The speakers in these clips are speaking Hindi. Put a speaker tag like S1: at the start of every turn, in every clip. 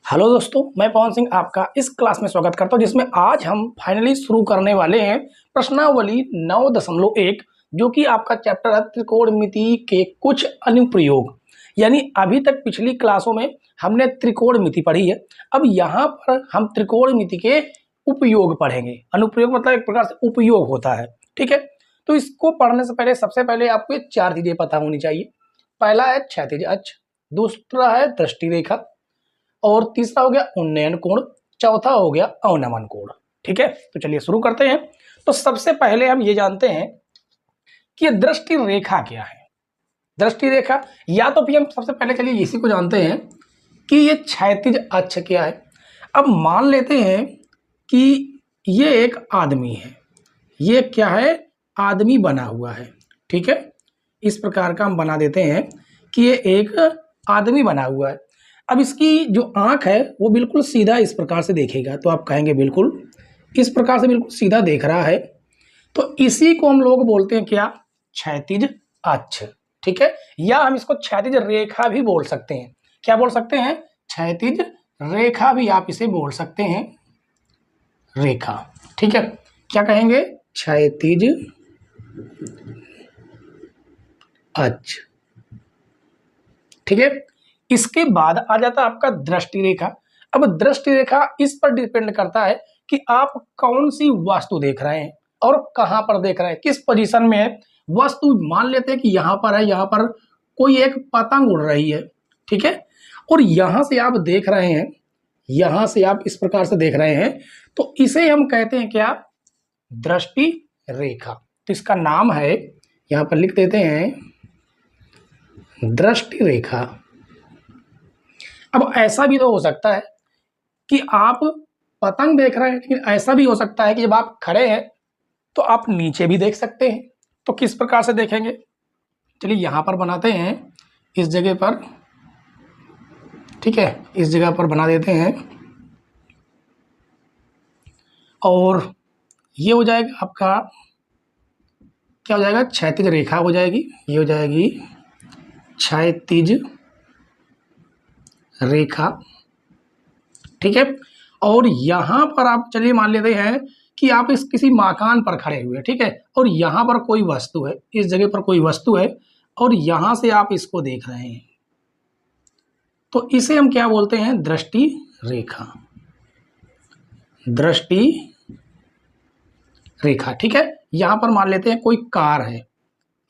S1: हेलो दोस्तों, मैं पवन सिंह आपका इस क्लास में स्वागत करता हूं, जिसमें आज हम फाइनली शुरू करने वाले हैं प्रश्नावली 9.1, जो कि आपका चैप्टर है त्रिकोणमिति के कुछ अनुप्रयोग। यानी अभी तक पिछली क्लासों में हमने त्रिकोणमिति पढ़ी है, अब यहाँ पर हम त्रिकोणमिति के उपयोग पढ़ेंगे। अनुप्रयोग मतलब एक प्रकार से उपयोग होता है, ठीक है। तो इसको पढ़ने से पहले सबसे पहले आपको ये चार चीजें पता होनी चाहिए। पहला है क्षैतिज अक्ष, दूसरा है दृष्टि रेखा, और तीसरा हो गया उन्नयन कोण, चौथा हो गया अवनमन कोण। ठीक है, तो चलिए शुरू करते हैं। तो सबसे पहले हम ये जानते हैं कि दृष्टि रेखा क्या है। दृष्टि रेखा, या तो फिर हम सबसे पहले चलिए इसी को जानते हैं कि ये क्षैतिज अक्ष क्या है। अब मान लेते हैं कि ये एक आदमी है, ये क्या है, आदमी बना हुआ है। ठीक है, इस प्रकार का हम बना देते हैं कि ये एक आदमी बना हुआ है। अब इसकी जो आंख है वो बिल्कुल सीधा इस प्रकार से देखेगा, तो आप कहेंगे बिल्कुल इस प्रकार से बिल्कुल सीधा देख रहा है, तो इसी को हम लोग बोलते हैं क्या, क्षैतिज अक्ष। ठीक है, या हम इसको क्षैतिज रेखा भी बोल सकते हैं। क्या बोल सकते हैं, क्षैतिज रेखा भी आप इसे बोल सकते हैं, रेखा। ठीक है, क्या कहेंगे, क्षैतिज अक्ष। ठीक है, इसके बाद आ जाता है आपका दृष्टि रेखा। अब दृष्टि रेखा इस पर डिपेंड करता है कि आप कौन सी वस्तु देख रहे हैं और कहां पर देख रहे हैं, किस पोजीशन में है वस्तु। मान लेते हैं कि यहां पर है, यहां पर कोई एक पतंग उड़ रही है, ठीक है, और यहां से आप देख रहे हैं, यहां से आप इस प्रकार से देख रहे हैं, तो इसे हम कहते हैं क्या, दृष्टि रेखा। तो इसका नाम है, यहां पर लिख देते हैं, दृष्टि रेखा। अब ऐसा भी तो हो सकता है कि आप पतंग देख रहे हैं, लेकिन ऐसा भी हो सकता है कि जब आप खड़े हैं तो आप नीचे भी देख सकते हैं। तो किस प्रकार से देखेंगे, चलिए यहां पर बनाते हैं, इस जगह पर, ठीक है, इस जगह पर बना देते हैं, और ये हो जाएगा आपका, क्या हो जाएगा, क्षैतिज रेखा हो जाएगी, ये हो जाएगी क्षैतिज रेखा। ठीक है, और यहां पर आप चलिए मान लेते हैं कि आप इस किसी मकान पर खड़े हुए, ठीक है, और यहां पर कोई वस्तु है, इस जगह पर कोई वस्तु है, और यहां से आप इसको देख रहे हैं, तो इसे हम क्या बोलते हैं, दृष्टि रेखा, दृष्टि रेखा। ठीक है, यहां पर मान लेते हैं कोई कार है,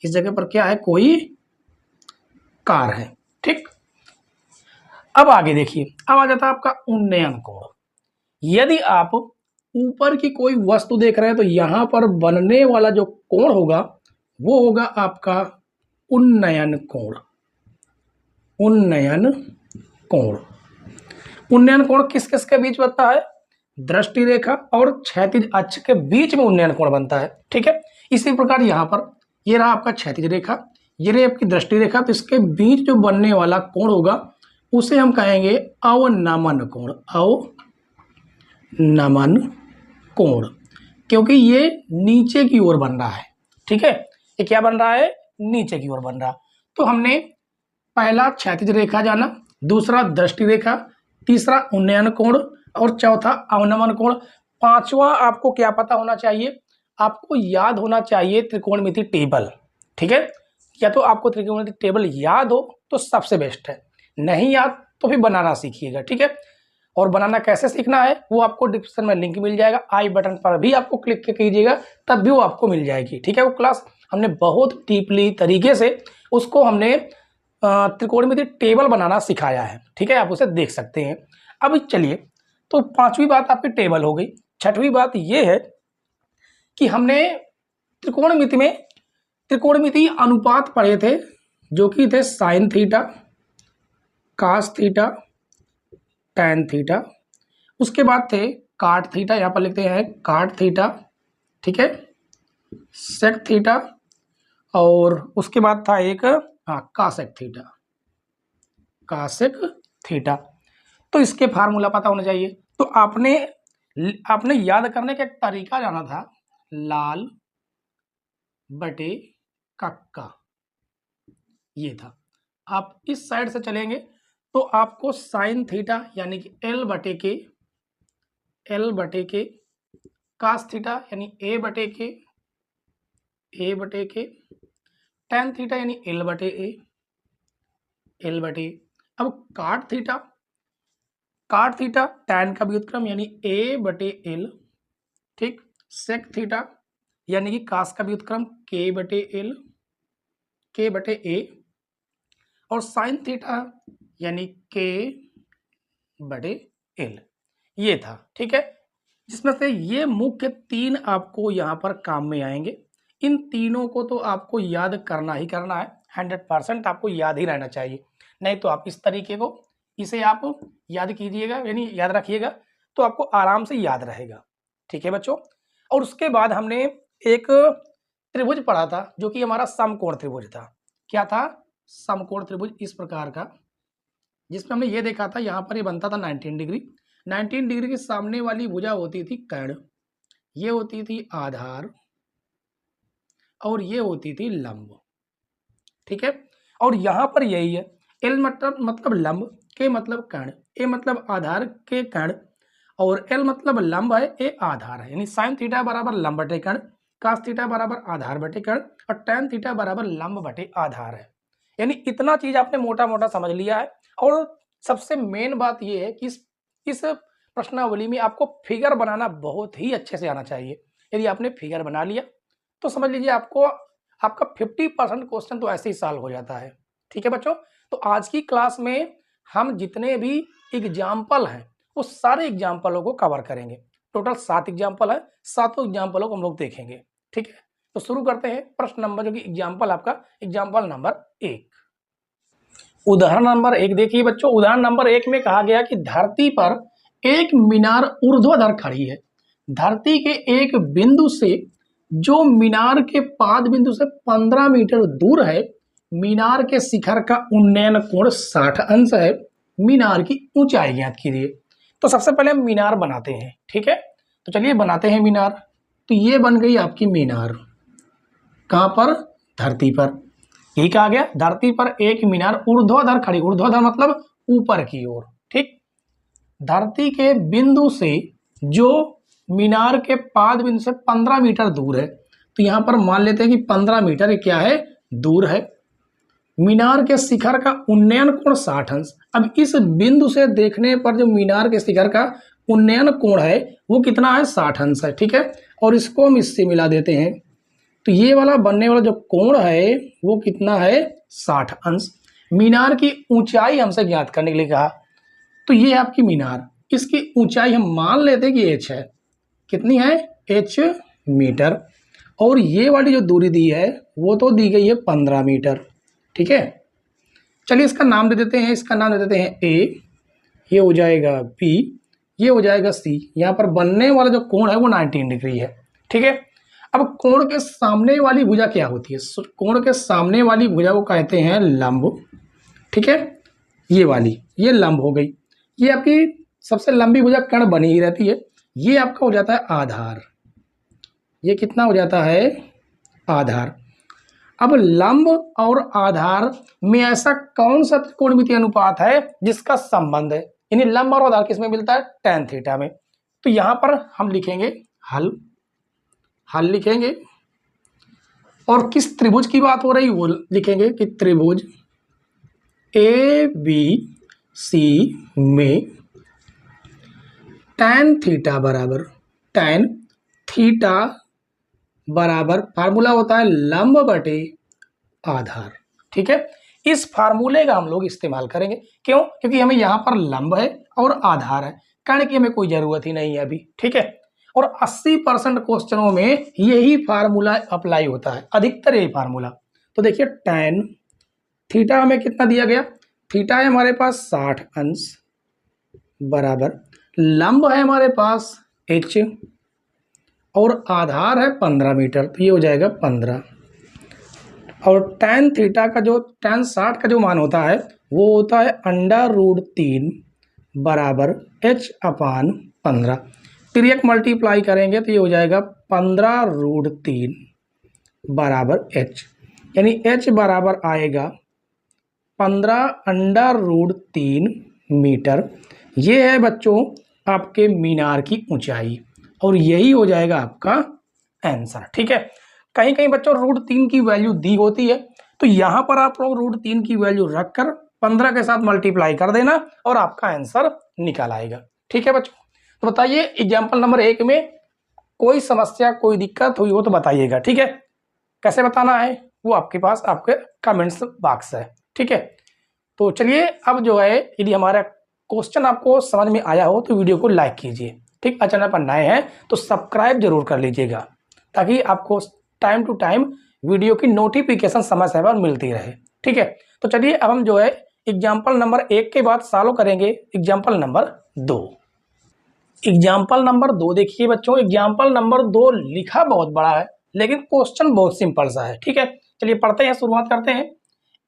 S1: इस जगह पर क्या है, कोई कार है। ठीक, अब आगे देखिए, अब आ जाता है आपका उन्नयन कोण। यदि आप ऊपर की कोई वस्तु देख रहे हैं तो यहां पर बनने वाला जो कोण होगा वो होगा आपका उन्नयन कोण। उन्नयन कोण, उन्नयन कोण किस किस के बीच बनता है, दृष्टि रेखा और क्षैतिज अक्ष के बीच में उन्नयन कोण बनता है। ठीक है, इसी प्रकार यहां पर ये रहा आपका क्षैतिज रेखा, ये रही आपकी दृष्टि रेखा, तो इसके बीच जो बनने वाला कोण होगा उसे हम कहेंगे अवनमन कोण, अवनमन कोण, क्योंकि ये नीचे की ओर बन रहा है। ठीक है, ये क्या बन रहा है, नीचे की ओर बन रहा। तो हमने पहला क्षैतिज रेखा जाना, दूसरा दृष्टि रेखा, तीसरा उन्नयन कोण, और चौथा अवनमन कोण। पांचवा आपको क्या पता होना चाहिए, आपको याद होना चाहिए त्रिकोणमिति टेबल। ठीक है, या तो आपको त्रिकोणमिति टेबल याद हो तो सबसे बेस्ट है, नहीं याद तो फिर बनाना सीखिएगा। ठीक है, और बनाना कैसे सीखना है वो आपको डिस्क्रिप्शन में लिंक मिल जाएगा, आई बटन पर भी आपको क्लिक कीजिएगा तब भी वो आपको मिल जाएगी। ठीक है, वो क्लास हमने बहुत डीपली तरीके से उसको हमने त्रिकोणमिति टेबल बनाना सिखाया है। ठीक है, आप उसे देख सकते हैं। अब चलिए, तो पांचवी बात आपकी टेबल हो गई। छठवीं बात ये है कि हमने त्रिकोणमिति में त्रिकोणमिति अनुपात पढ़े थे, जो कि थे sine theta, cos theta, tan theta, उसके बाद थे काट थीटा, यहां पर लिखते हैं काट थीटा, ठीक है, सेक थीटा, और उसके बाद था एक कासेक थीटा, कासेक थीटा। तो इसके फार्मूला पता होना चाहिए। तो आपने याद करने का एक तरीका जाना था, लाल बटे कक्का, ये था। आप इस साइड से चलेंगे तो आपको साइन थीटा यानी कि एल बटे के कास थीटा यानी ए बटे के टेन थीटा यानी एल बटे अब काट थीटा टैन का व्युत्क्रम यानी ए बटे एल, ठीक। सेक थीटा यानी कि कास का व्युत्क्रम के बटे ए और साइन थीटा यानी के बटे एल, ये था, ठीक है। जिसमें से ये मुख्य तीन आपको यहाँ पर काम में आएंगे। इन तीनों को तो आपको याद करना ही करना है, 100% आपको याद ही रहना चाहिए। नहीं तो आप इस तरीके को इसे आप याद कीजिएगा यानी याद रखिएगा तो आपको आराम से याद रहेगा, ठीक है बच्चों। और उसके बाद हमने एक त्रिभुज पढ़ा था जो कि हमारा समकोण त्रिभुज था। क्या था? समकोण त्रिभुज इस प्रकार का, जिसमें हमने ये देखा था यहाँ पर ये बनता था 19 डिग्री। 19 डिग्री के सामने वाली भुजा होती थी कर्ण, ये होती थी आधार और ये होती थी लंब, ठीक है। और यहाँ पर यही है, एल मतलब लंब, के मतलब कर्ण, ए मतलब आधार के कर्ण और एल मतलब लंब है, ए आधार है। यानी साइन थीटा बराबर लंब बटे कर्ण, कास थीटा बराबर आधार बटे कर्ण और टैन थीटा बराबर लंब बटे आधार है। यानी इतना चीज आपने मोटा मोटा समझ लिया है। और सबसे मेन बात यह है कि इस प्रश्नावली में आपको फिगर बनाना बहुत ही अच्छे से आना चाहिए। यदि आपने फिगर बना लिया तो समझ लीजिए आपको आपका 50% क्वेश्चन तो ऐसे ही सॉल्व हो जाता है, ठीक है बच्चों। तो आज की क्लास में हम जितने भी एग्जाम्पल हैं वो सारे एग्जाम्पलों को कवर करेंगे। टोटल 7 एग्जाम्पल है, 7 एग्जाम्पलों को हम लोग देखेंगे, ठीक है। तो शुरू करते हैं प्रश्न नंबर, जो कि एग्जाम्पल आपका एग्जाम्पल नंबर 1। उदाहरण नंबर 1 देखिए बच्चों। उदाहरण नंबर 1 में कहा गया कि धरती पर एक मीनार ऊर्ध्वाधर खड़ी है। धरती के एक बिंदु से जो मीनार के पाद बिंदु से 15 मीटर दूर है, मीनार के शिखर का उन्नयन कोण 60 अंश है। मीनार की ऊंचाई ज्ञात कीजिए। तो सबसे पहले हम मीनार बनाते हैं, ठीक है। तो चलिए बनाते हैं मीनार। तो ये बन गई आपकी मीनार, कहां पर? धरती पर। यही कहा गया, धरती पर एक मीनार ऊर्ध्वाधर खड़ी, ऊर्ध्वाधर मतलब ऊपर की ओर, ठीक। धरती के बिंदु से जो मीनार के पाद बिंदु से 15 मीटर दूर है, तो यहां पर मान लेते हैं कि 15 मीटर क्या है? दूर है। मीनार के शिखर का उन्नयन कोण 60 अंश। अब इस बिंदु से देखने पर जो मीनार के शिखर का उन्नयन कोण है वो कितना है? 60 अंश है, ठीक है। और इसको हम इससे मिला देते हैं, तो ये वाला बनने वाला जो कोण है वो कितना है? 60 अंश। मीनार की ऊंचाई हमसे ज्ञात करने के लिए कहा, तो ये है आपकी मीनार। इसकी ऊंचाई हम मान लेते हैं कि h है। कितनी है? h metre. और ये वाली जो दूरी दी है वो तो दी गई है 15 मीटर, ठीक है। चलिए इसका नाम दे देते हैं, इसका नाम दे देते हैं a, ये हो जाएगा b, ये हो जाएगा c। यहाँ पर बनने वाला जो कोण है वो 19 डिग्री है, ठीक है। अब कोण के सामने वाली भुजा क्या होती है? कोण के सामने वाली भुजा को कहते हैं लंब, ठीक है। ये वाली, ये लंब हो गई। ये आपकी सबसे लंबी भुजा कर्ण बनी ही रहती है। ये आपका हो जाता है आधार। ये कितना हो जाता है? आधार। अब लंब और आधार में ऐसा कौन सा त्रिकोणमितीय अनुपात है जिसका संबंध है? यानी लंब और आधार किसमें मिलता है? टैन थीटा में। तो यहां पर हम लिखेंगे हल लिखेंगे। और किस त्रिभुज की बात हो रही वो लिखेंगे कि त्रिभुज ए बी सी में टैन थीटा बराबर फार्मूला होता है लंब बटे आधार, ठीक है। इस फार्मूले का हम लोग इस्तेमाल करेंगे। क्यों? क्योंकि हमें यहाँ पर लंब है और आधार है, कर्ण की हमें कोई जरूरत ही नहीं है अभी, ठीक है। और 80% क्वेश्चनों में यही फार्मूला अप्लाई होता है, अधिकतर यही फार्मूला। तो देखिए टैन थीटा हमें कितना दिया गया? थीटा है हमारे पास 60 अंश बराबर लंब है हमारे पास h और आधार है 15 मीटर, तो ये हो जाएगा 15। और tan थीटा का जो tan 60 का जो मान होता है वो होता है √3 बराबर h/15। तिर्यक मल्टीप्लाई करेंगे तो ये हो जाएगा 15√3 बराबर h, यानी h बराबर आएगा 15√3 मीटर। ये है बच्चों आपके मीनार की ऊंचाई और यही हो जाएगा आपका आंसर। ठीक है, कहीं कहीं बच्चों √3 की वैल्यू दी होती है, तो यहां पर आप लोग √3 की वैल्यू रखकर 15 के साथ मल्टीप्लाई कर देना और आपका आंसर निकल आएगा। ठीक है बच्चों, तो बताइए एग्जाम्पल नंबर 1 में कोई समस्या कोई दिक्कत हुई हो तो बताइएगा। ठीक है, कैसे बताना है वो आपके पास आपके कमेंट्स बॉक्स है। ठीक है, तो चलिए अब जो है यदि हमारा क्वेश्चन आपको समझ में आया हो तो वीडियो को लाइक कीजिए। ठीक, चैनल पर नए हैं तो सब्सक्राइब जरूर कर लीजिएगा ताकि आपको टाइम टू टाइम वीडियो की नोटिफिकेशन समय समय पर मिलती रहे। ठीक है, तो चलिए अब हम जो है एग्जाम्पल नंबर 1 के बाद सॉल्व करेंगे एग्जाम्पल नंबर 2। एग्जाम्पल नंबर 2 देखिए बच्चों, एग्जाम्पल नंबर 2 लिखा बहुत बड़ा है लेकिन क्वेश्चन बहुत सिंपल सा है। ठीक है, चलिए पढ़ते हैं, शुरुआत करते हैं।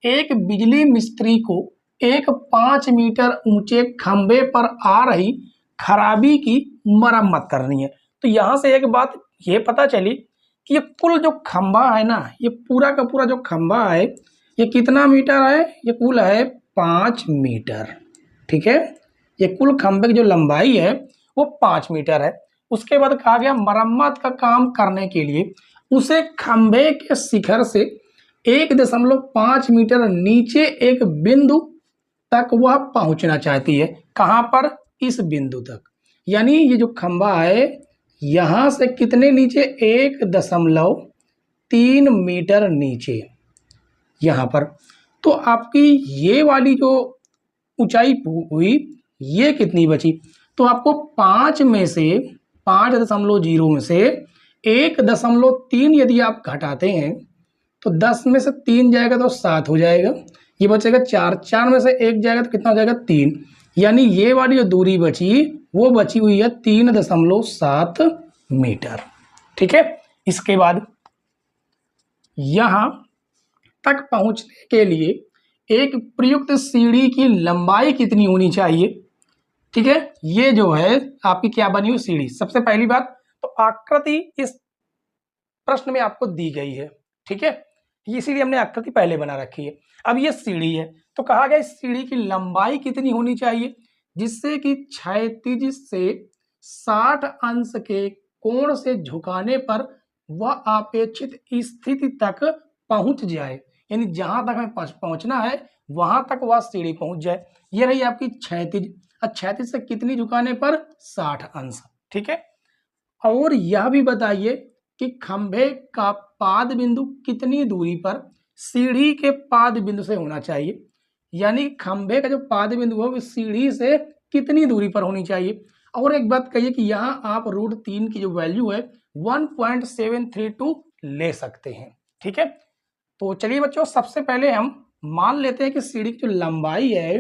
S1: एक बिजली मिस्त्री को एक 5 मीटर ऊंचे खंबे पर आ रही खराबी की मरम्मत करनी है। तो यहां से एक बात ये पता चली कि ये कुल जो खंबा है ना, ये पूरा का पूरा जो खंबा है ये कितना मीटर है, ये कुल है 5 मीटर। ठीक है, ये कुल खंबे की जो लंबाई है वो 5 मीटर है। उसके बाद कहा गया मरम्मत का काम करने के लिए उसे खंबे के शिखर से 1.5 मीटर नीचे एक बिंदु तक वह पहुंचना चाहती है। कहां पर, इस बिंदु तक, यानी ये जो खंबा है यहां से कितने नीचे, 1.3 मीटर नीचे यहां पर। तो आपकी ये वाली जो ऊंचाई हुई ये कितनी बची, तो आपको 5 में से 5.0 में से 1.3 यदि आप घटाते हैं तो 10 में से 3 जाएगा तो 7 हो जाएगा, ये बचेगा 4, 4 में से 1 जाएगा तो कितना हो जाएगा 3, यानी ये वाली जो दूरी बची वो बची हुई है 3.7 मीटर। ठीक है, इसके बाद यहां तक पहुंचने के लिए एक प्रयुक्त सीढ़ी की लंबाई कितनी होनी चाहिए। ठीक है, ये जो है आपकी क्या बनी हुई सीढ़ी। सबसे पहली बात तो आकृति इस प्रश्न में आपको दी गई है। ठीक है, ये सीढ़ी हमने आकृति पहले बना रखी है, अब ये सीढ़ी है तो कहा गया इस सीढ़ी की लंबाई कितनी होनी चाहिए जिससे कि क्षैतिज से 60 अंश के कोण से झुकाने पर वह अपेक्षित स्थिति तक पहुंच जाए, यानी जहां तक हमें पहुंचना है वहां तक वह सीढ़ी पहुंच जाए। ये रही आपकी क्षैतिज, क्षैतिज से कितनी झुकाने पर, 60 अंश। ठीक है, और यह भी बताइए कि खंभे का पाद बिंदु कितनी दूरी पर सीढ़ी के पाद बिंदु से होना चाहिए, यानी खंभे का जो पाद बिंदु है वो सीढ़ी से कितनी दूरी पर होनी चाहिए। और एक बात कहिए कि यहाँ आप √3 की जो वैल्यू है 1.732 ले सकते हैं। ठीक है, तो चलिए बच्चों सबसे पहले हम मान लेते हैं कि सीढ़ी की जो लंबाई है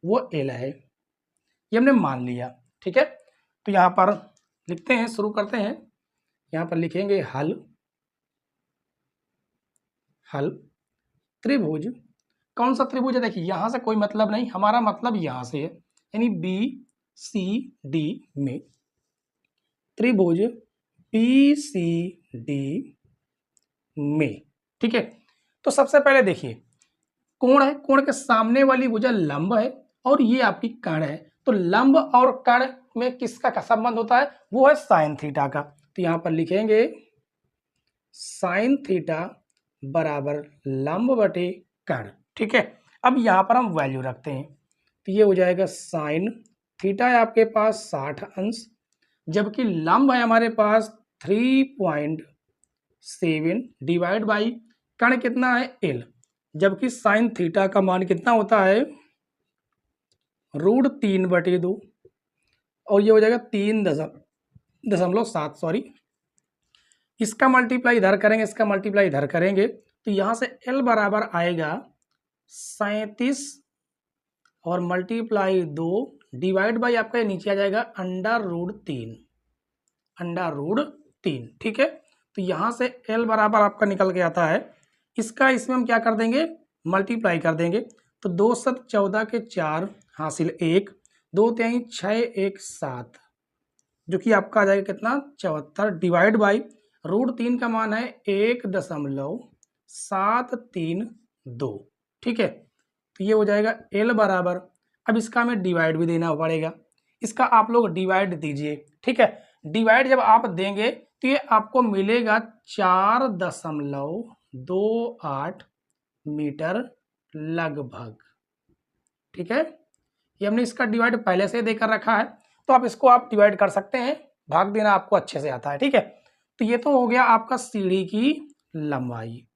S1: वो L है, ये हमने मान लिया। ठीक है, तो यहाँ पर लिखते हैं, शुरू करते हैं। यहाँ पर लिखेंगे हल, हल त्रिभुज। कौन सा त्रिभुज है, देखिए यहां से कोई मतलब नहीं, हमारा मतलब यहां से है, यानी BCD में त्रिभुज BCD में। ठीक है, तो सबसे पहले देखिए कोण है, कोण के सामने वाली भुजा लंब है और ये आपकी कर्ण है, तो लंब और कर्ण में किसका संबंध होता है, वो है साइन थीटा का। तो यहां पर लिखेंगे साइन थीटा बराबर लंब बटे कर्ण। ठीक है, अब यहां पर हम वैल्यू रखते हैं, तो ये हो जाएगा साइन थीटा है आपके पास 60 अंश, जबकि लंब है हमारे पास 3.7 डिवाइड बाई कर्ण कितना है L, जबकि साइन थीटा का मान कितना होता है, √3/2, और ये हो जाएगा 3.7, सॉरी, इसका मल्टीप्लाई इधर करेंगे, इसका मल्टीप्लाई इधर करेंगे, तो यहां से L बराबर आएगा 37 और मल्टीप्लाई 2 डिवाइड बाई आपका नीचे आ जाएगा √3, √3। ठीक है, तो यहां से L बराबर आपका निकल के आता है, इसका इसमें हम क्या कर देंगे, मल्टीप्लाई कर देंगे, तो 2 7 14 के 4 हासिल 1, 2 3 6 1 7, जो कि आपका आ जाएगा कितना 74, डिवाइड बाई √3 का मान है 1.732। ठीक है, तो ये हो जाएगा L बराबर, अब इसका हमें डिवाइड भी देना पड़ेगा, इसका आप लोग डिवाइड दीजिए। ठीक है, डिवाइड जब आप देंगे तो ये आपको मिलेगा 4.28 मीटर लगभग। ठीक है, ये हमने इसका डिवाइड पहले से देकर रखा है, तो आप इसको आप डिवाइड कर सकते हैं, भाग देना आपको अच्छे से आता है। ठीक है, तो ये तो हो गया आपका सीढ़ी की लंबाई।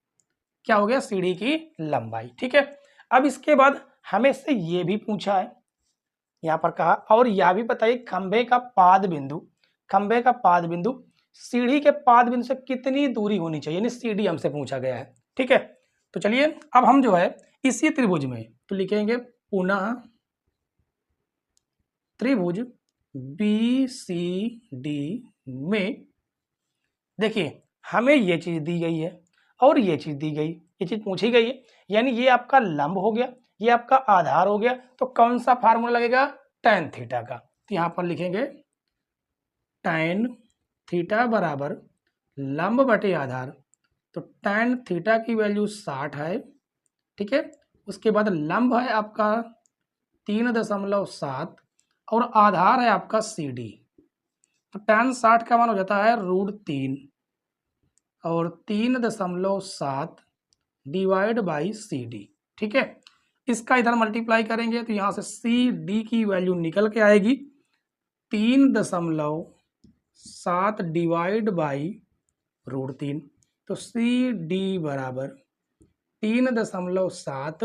S1: क्या हो गया? सीढ़ी की लंबाई। ठीक है, अब इसके बाद हमें से ये भी पूछा है, यहाँ पर कहा, और यह भी बताइए खंभे का पाद बिंदु, खंभे का पाद बिंदु सीढ़ी के पाद बिंदु से कितनी दूरी होनी चाहिए, यानी सीढ़ी हमसे पूछा गया है। ठीक है, तो चलिए अब हम जो है इसी त्रिभुज में तो लिखेंगे पुनः त्रिभुज BCD में देखिए हमें ये चीज दी गई है और ये चीज दी गई, ये चीज पूछी गई है, यानी ये आपका लंब हो गया, ये आपका आधार हो गया, तो कौन सा फार्मूला लगेगा? tan थीटा का। तो यहां पर लिखेंगे tan थीटा बराबर लंब बटे आधार, तो tan थीटा की वैल्यू 60 है। ठीक है, उसके बाद लंब है आपका 3.7 और आधार है आपका CD, तो tan 60 का मान हो जाता है √3 और 3.7 डिवाइड बाई CD। ठीक है, इसका इधर मल्टीप्लाई करेंगे तो यहाँ से CD की वैल्यू निकल के आएगी 3.7 डिवाइड बाई √3, तो CD बराबर 3.7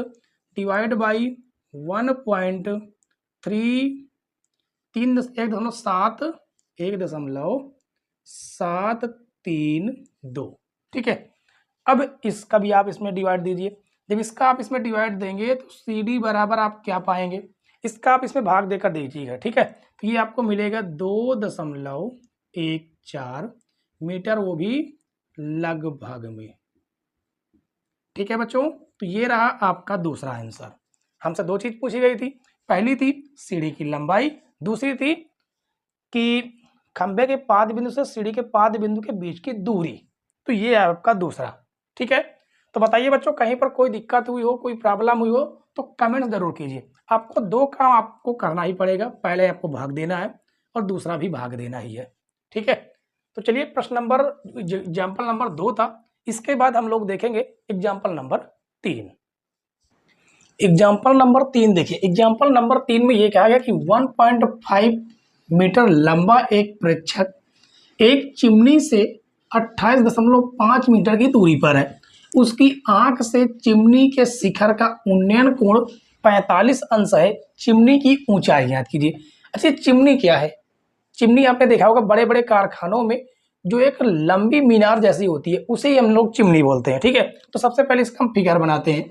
S1: डिवाइड बाई 1.732। ठीक है, अब इसका भी आप इसमें डिवाइड दीजिए, जब इसका आप इसमें डिवाइड देंगे तो CD बराबर आप क्या पाएंगे, इसका आप इसमें भाग देकर दीजिएगा। ठीक है, तो ये आपको मिलेगा 2.14 मीटर, वो भी लगभग में। ठीक है बच्चों, तो ये रहा आपका दूसरा आंसर। हमसे दो चीज पूछी गई थी, पहली थी सीढ़ी की लंबाई, दूसरी थी कि खंभे के पाद बिंदु से सीढ़ी के पाद बिंदु के बीच की दूरी, तो ये है आपका दूसरा। ठीक है, तो बताइए बच्चों कहीं पर कोई दिक्कत हुई हो, कोई प्रॉब्लम हुई हो तो कमेंट जरूर कीजिए। आपको दो काम आपको करना ही पड़ेगा, पहले आपको भाग देना है और दूसरा भी भाग देना ही है। ठीक है, तो चलिए प्रश्न नंबर एग्जाम्पल नंबर 2 था, इसके बाद हम लोग देखेंगे एग्जाम्पल नंबर 3। एग्जाम्पल नंबर 3 देखिए, एग्जाम्पल नंबर 3 में ये कहा गया कि 1.5 मीटर लंबा एक प्रेक्षक एक चिमनी से 28.5 मीटर की दूरी पर है, उसकी आंख से चिमनी के शिखर का उन्नयन कोण 45 अंश है, चिमनी की ऊंचाई ज्ञात कीजिए। अच्छा, चिमनी क्या है? चिमनी आपने देखा होगा बड़े बड़े कारखानों में जो एक लंबी मीनार जैसी होती है उसे ही हम लोग चिमनी बोलते हैं। ठीक है, तो सबसे पहले इसका हम फिगर बनाते हैं,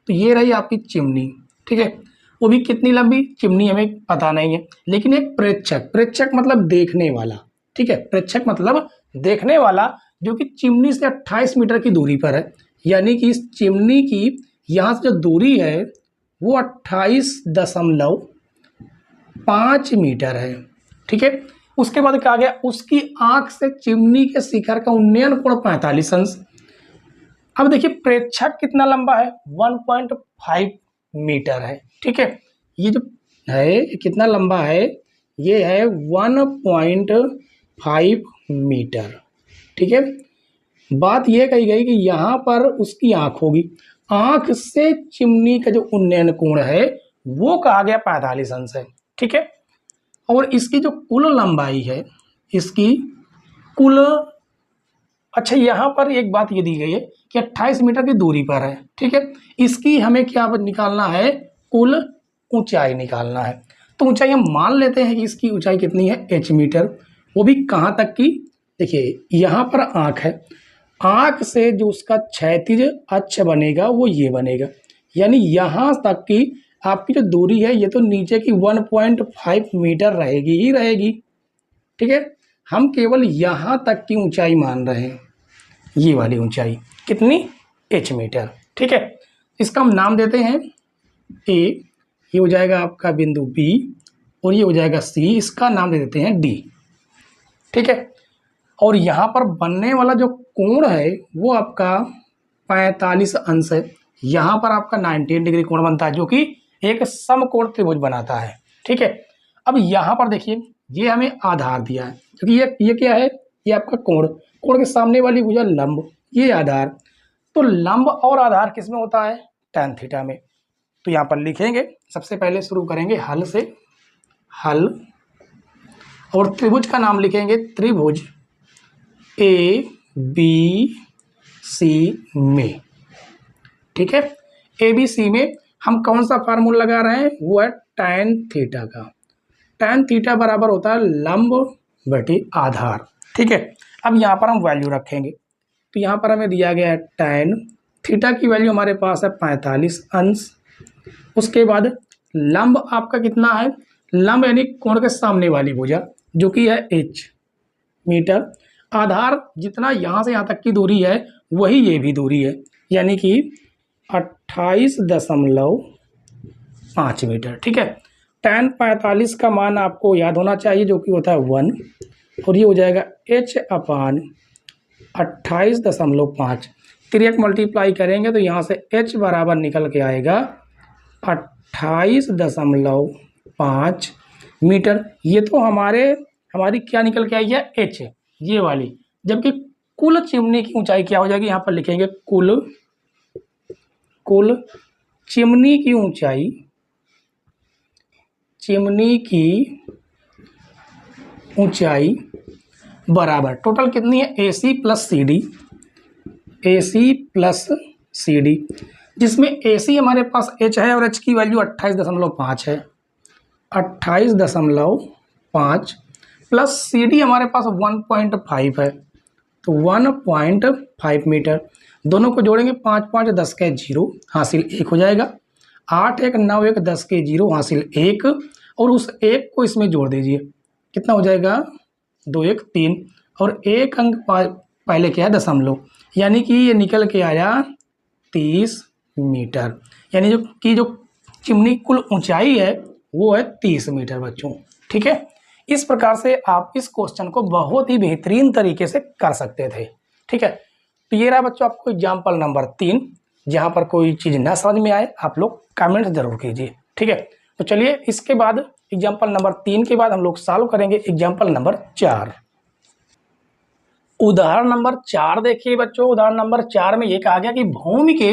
S1: तो ये रही आपकी चिमनी। ठीक है, वो भी कितनी लंबी चिमनी हमें पता नहीं है, लेकिन एक प्रेक्षक, प्रेक्षक मतलब देखने वाला। ठीक है, प्रेक्षक मतलब देखने वाला, जो कि चिमनी से 28 मीटर की दूरी पर है, यानी कि इस चिमनी की यहाँ से जो दूरी है वो 28.5 मीटर है। ठीक है, उसके बाद कहा गया उसकी आंख से चिमनी के शिखर का उन्नयन कोण 45 अंश। अब देखिए प्रेक्षक कितना लंबा है, 1.5 मीटर है। ठीक है, ये जो है कितना लंबा है, ये है 1.5 मीटर। ठीक है, बात यह कही गई कि यहाँ पर उसकी आंख होगी, आंख से चिमनी का जो उन्नयन कोण है वो कहा गया 45 अंश है। ठीक है, और इसकी जो कुल लंबाई है, इसकी कुल, अच्छा यहाँ पर एक बात ये दी गई है कि 28 मीटर की दूरी पर है। ठीक है, इसकी हमें क्या निकालना है, कुल ऊंचाई निकालना है। तो ऊंचाई हम मान लेते हैं कि इसकी ऊंचाई कितनी है, h मीटर, वो भी कहाँ तक की, देखिए यहाँ पर आँख है, आँख से जो उसका क्षैतिज अक्ष बनेगा वो ये बनेगा, यानी यहाँ तक की आपकी जो दूरी है ये तो नीचे की 1.5 मीटर रहेगी ही रहेगी। ठीक है, हम केवल यहाँ तक की ऊंचाई मान रहे हैं, ये वाली ऊंचाई कितनी, h मीटर। ठीक है, इसका हम नाम देते हैं A, ये हो जाएगा आपका बिंदु B और ये हो जाएगा C, इसका नाम दे देते हैं D। ठीक है, और यहाँ पर बनने वाला जो कोण है वो आपका 45 अंश है, यहाँ पर आपका 90 डिग्री कोण बनता है, जो कि एक समकोण त्रिभुज बनाता है। ठीक है, अब यहाँ पर देखिए ये हमें आधार दिया है, क्योंकि ये क्या है, ये आपका कोण, कोण के सामने वाली भुजा लंब, ये आधार। तो लंब और आधार किस में होता है, tan थीटा में। तो यहाँ पर लिखेंगे, सबसे पहले शुरू करेंगे हल से, हल, और त्रिभुज का नाम लिखेंगे त्रिभुज ए बी सी में। ठीक है, ए बी सी में हम कौन सा फार्मूला लगा रहे हैं, वो है tan थीटा का। tan थीटा बराबर होता है लंब बटे आधार। ठीक है, अब यहाँ पर हम वैल्यू रखेंगे। तो यहाँ पर हमें दिया गया है tan थीटा की वैल्यू हमारे पास है 45 अंश। उसके बाद लंब आपका कितना है, लंब यानी कोण के सामने वाली भुजा, जो कि है h मीटर। आधार जितना यहाँ से यहाँ तक की दूरी है वही ये भी दूरी है, यानी कि 28.5 मीटर। ठीक है, tan 45 का मान आपको याद होना चाहिए, जो कि होता है 1, और ये हो जाएगा h अपान 28.5। तिर्यक मल्टीप्लाई करेंगे तो यहाँ से h बराबर निकल के आएगा 28.5 मीटर। ये तो हमारी क्या निकल के आई है, h, ये वाली। जबकि कुल चिमनी की ऊंचाई क्या हो जाएगी, यहाँ पर लिखेंगे कुल चिमनी की ऊंचाई, चिमनी की ऊंचाई बराबर टोटल कितनी है, AC प्लस CD, जिसमें AC हमारे पास h है और h की वैल्यू 28.5 है, 28.5 प्लस CD हमारे पास 1.5 है, तो 1.5 मीटर। दोनों को जोड़ेंगे, 5 5 10 के 0 हासिल 1 हो जाएगा, 8 1 9 1 10 के 0 हासिल 1, और उस 1 को इसमें जोड़ दीजिए, कितना हो जाएगा 2 1 3, और एक अंक पहले क्या है, दशमलव, यानी कि ये निकल के आया 30 मीटर। यानी जो चिमनी कुल ऊंचाई है वो है 30 मीटर बच्चों। ठीक है, इस प्रकार से आप इस क्वेश्चन को बहुत ही बेहतरीन तरीके से कर सकते थे। ठीक है, तो ये रहा बच्चों आपको एग्जाम्पल नंबर 3। जहाँ पर कोई चीज़ ना समझ में आए आप लोग कमेंट जरूर कीजिए। ठीक है, तो चलिए इसके बाद एग्जाम्पल नंबर 3 के बाद हम लोग सॉल्व करेंगे एग्जाम्पल नंबर 4। उदाहरण नंबर 4 देखिए बच्चों, उदाहरण नंबर 4 में ये कहा गया कि भूमि के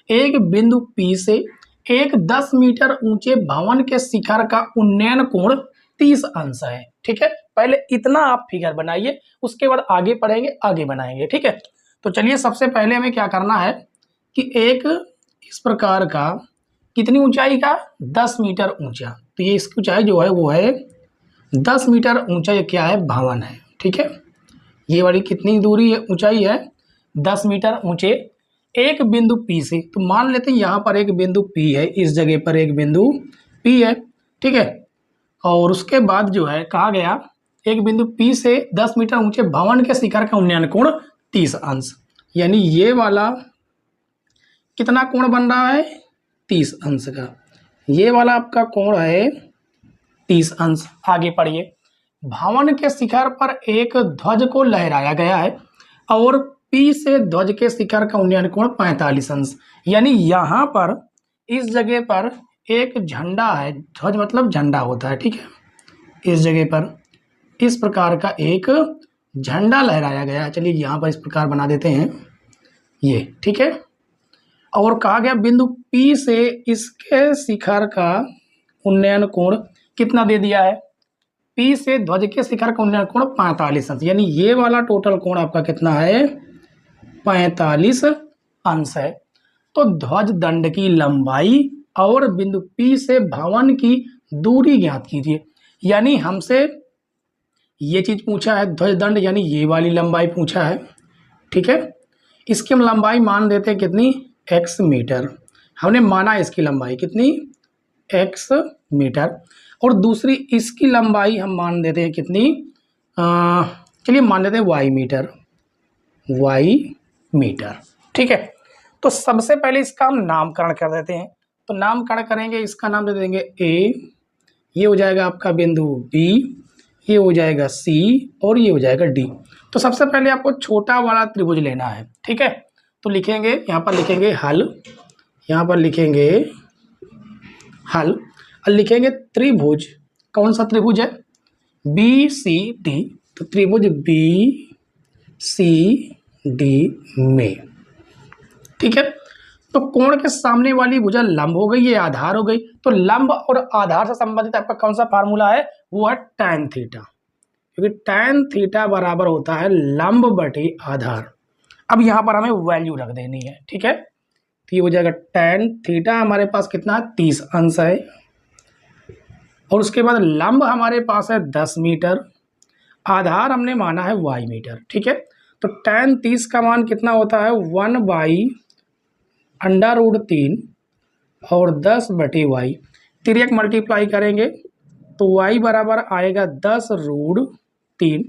S1: एक बिंदु P से एक 10 मीटर ऊंचे भवन के शिखर का उन्नयन कोण 30 अंश है। ठीक है, पहले इतना आप फिगर बनाइए, उसके बाद आगे पढ़ेंगे, आगे बनाएंगे। ठीक है, तो चलिए सबसे पहले हमें क्या करना है कि एक इस प्रकार का कितनी ऊंचाई का, 10 मीटर ऊंचा, तो ये इसकी ऊंचाई जो है वो है 10 मीटर ऊंचा, ये क्या है, भवन है। ठीक है, ये वाली कितनी दूरी है, ऊंचाई है 10 मीटर ऊंचे एक बिंदु P से। तो मान लेते हैं यहाँ पर एक बिंदु P है, इस जगह पर एक बिंदु P है। ठीक है, और उसके बाद जो है कहा गया एक बिंदु P से 10 मीटर ऊंचे भवन के शिखर का उन्नयन कोण 30 अंश, यानी ये वाला कितना कोण बन रहा है, 30 अंश का। ये वाला आपका कोण है 30 अंश। आगे पढ़िए, भवन के शिखर पर एक ध्वज को लहराया गया है और P से ध्वज के शिखर का उन्नयन कोण 45 अंश, यानी यहाँ पर इस जगह पर एक झंडा है, ध्वज मतलब झंडा होता है। ठीक है, इस जगह पर इस प्रकार का एक झंडा लहराया गया है। चलिए यहाँ पर इस प्रकार बना देते हैं ये। ठीक है, और कहा गया बिंदु P से इसके शिखर का उन्नयन कोण कितना दे दिया है, P से ध्वज के शिखर का उन्नयन कोण 45 अंश, यानी ये वाला टोटल कोण आपका कितना है, 45 अंश है। तो ध्वज दंड की लंबाई और बिंदु P से भवन की दूरी ज्ञात कीजिए। यानी हमसे ये चीज पूछा है, ध्वज दंड यानी ये वाली लंबाई पूछा है। ठीक है, इसकी हम लंबाई मान देते हैं कितनी, x मीटर। हमने माना इसकी लंबाई कितनी, x मीटर, और दूसरी इसकी लंबाई हम मान देते हैं कितनी, चलिए मान देते हैं y मीटर। ठीक है, तो सबसे पहले इसका हम नामकरण कर देते हैं। तो नामकरण करेंगे, इसका नाम दे देंगे A, ये हो जाएगा आपका बिंदु B, ये हो जाएगा C, और ये हो जाएगा D। तो सबसे पहले आपको छोटा वाला त्रिभुज लेना है। ठीक है, तो लिखेंगे यहाँ पर लिखेंगे हल, यहाँ पर लिखेंगे हल और लिखेंगे त्रिभुज। कौन सा त्रिभुज है? B C D. तो त्रिभुज बी सी डी में, ठीक है। तो कोण के सामने वाली भुजा लंब हो गई, ये आधार हो गई। तो लंब और आधार से संबंधित आपका कौन सा फार्मूला है? वो है tan थीटा, क्योंकि tan थीटा बराबर होता है लंब बटे आधार। अब यहाँ पर हमें वैल्यू रख देनी है, ठीक है। तो ये हो जाएगा tan थीटा हमारे पास कितना है? 30 अंश है। और उसके बाद लंब हमारे पास है 10 मीटर, आधार हमने माना है y मीटर, ठीक है। तो tan 30 का मान कितना होता है? 1/√3 और 10/y। तिर्यक मल्टीप्लाई करेंगे तो y बराबर आएगा 10√3,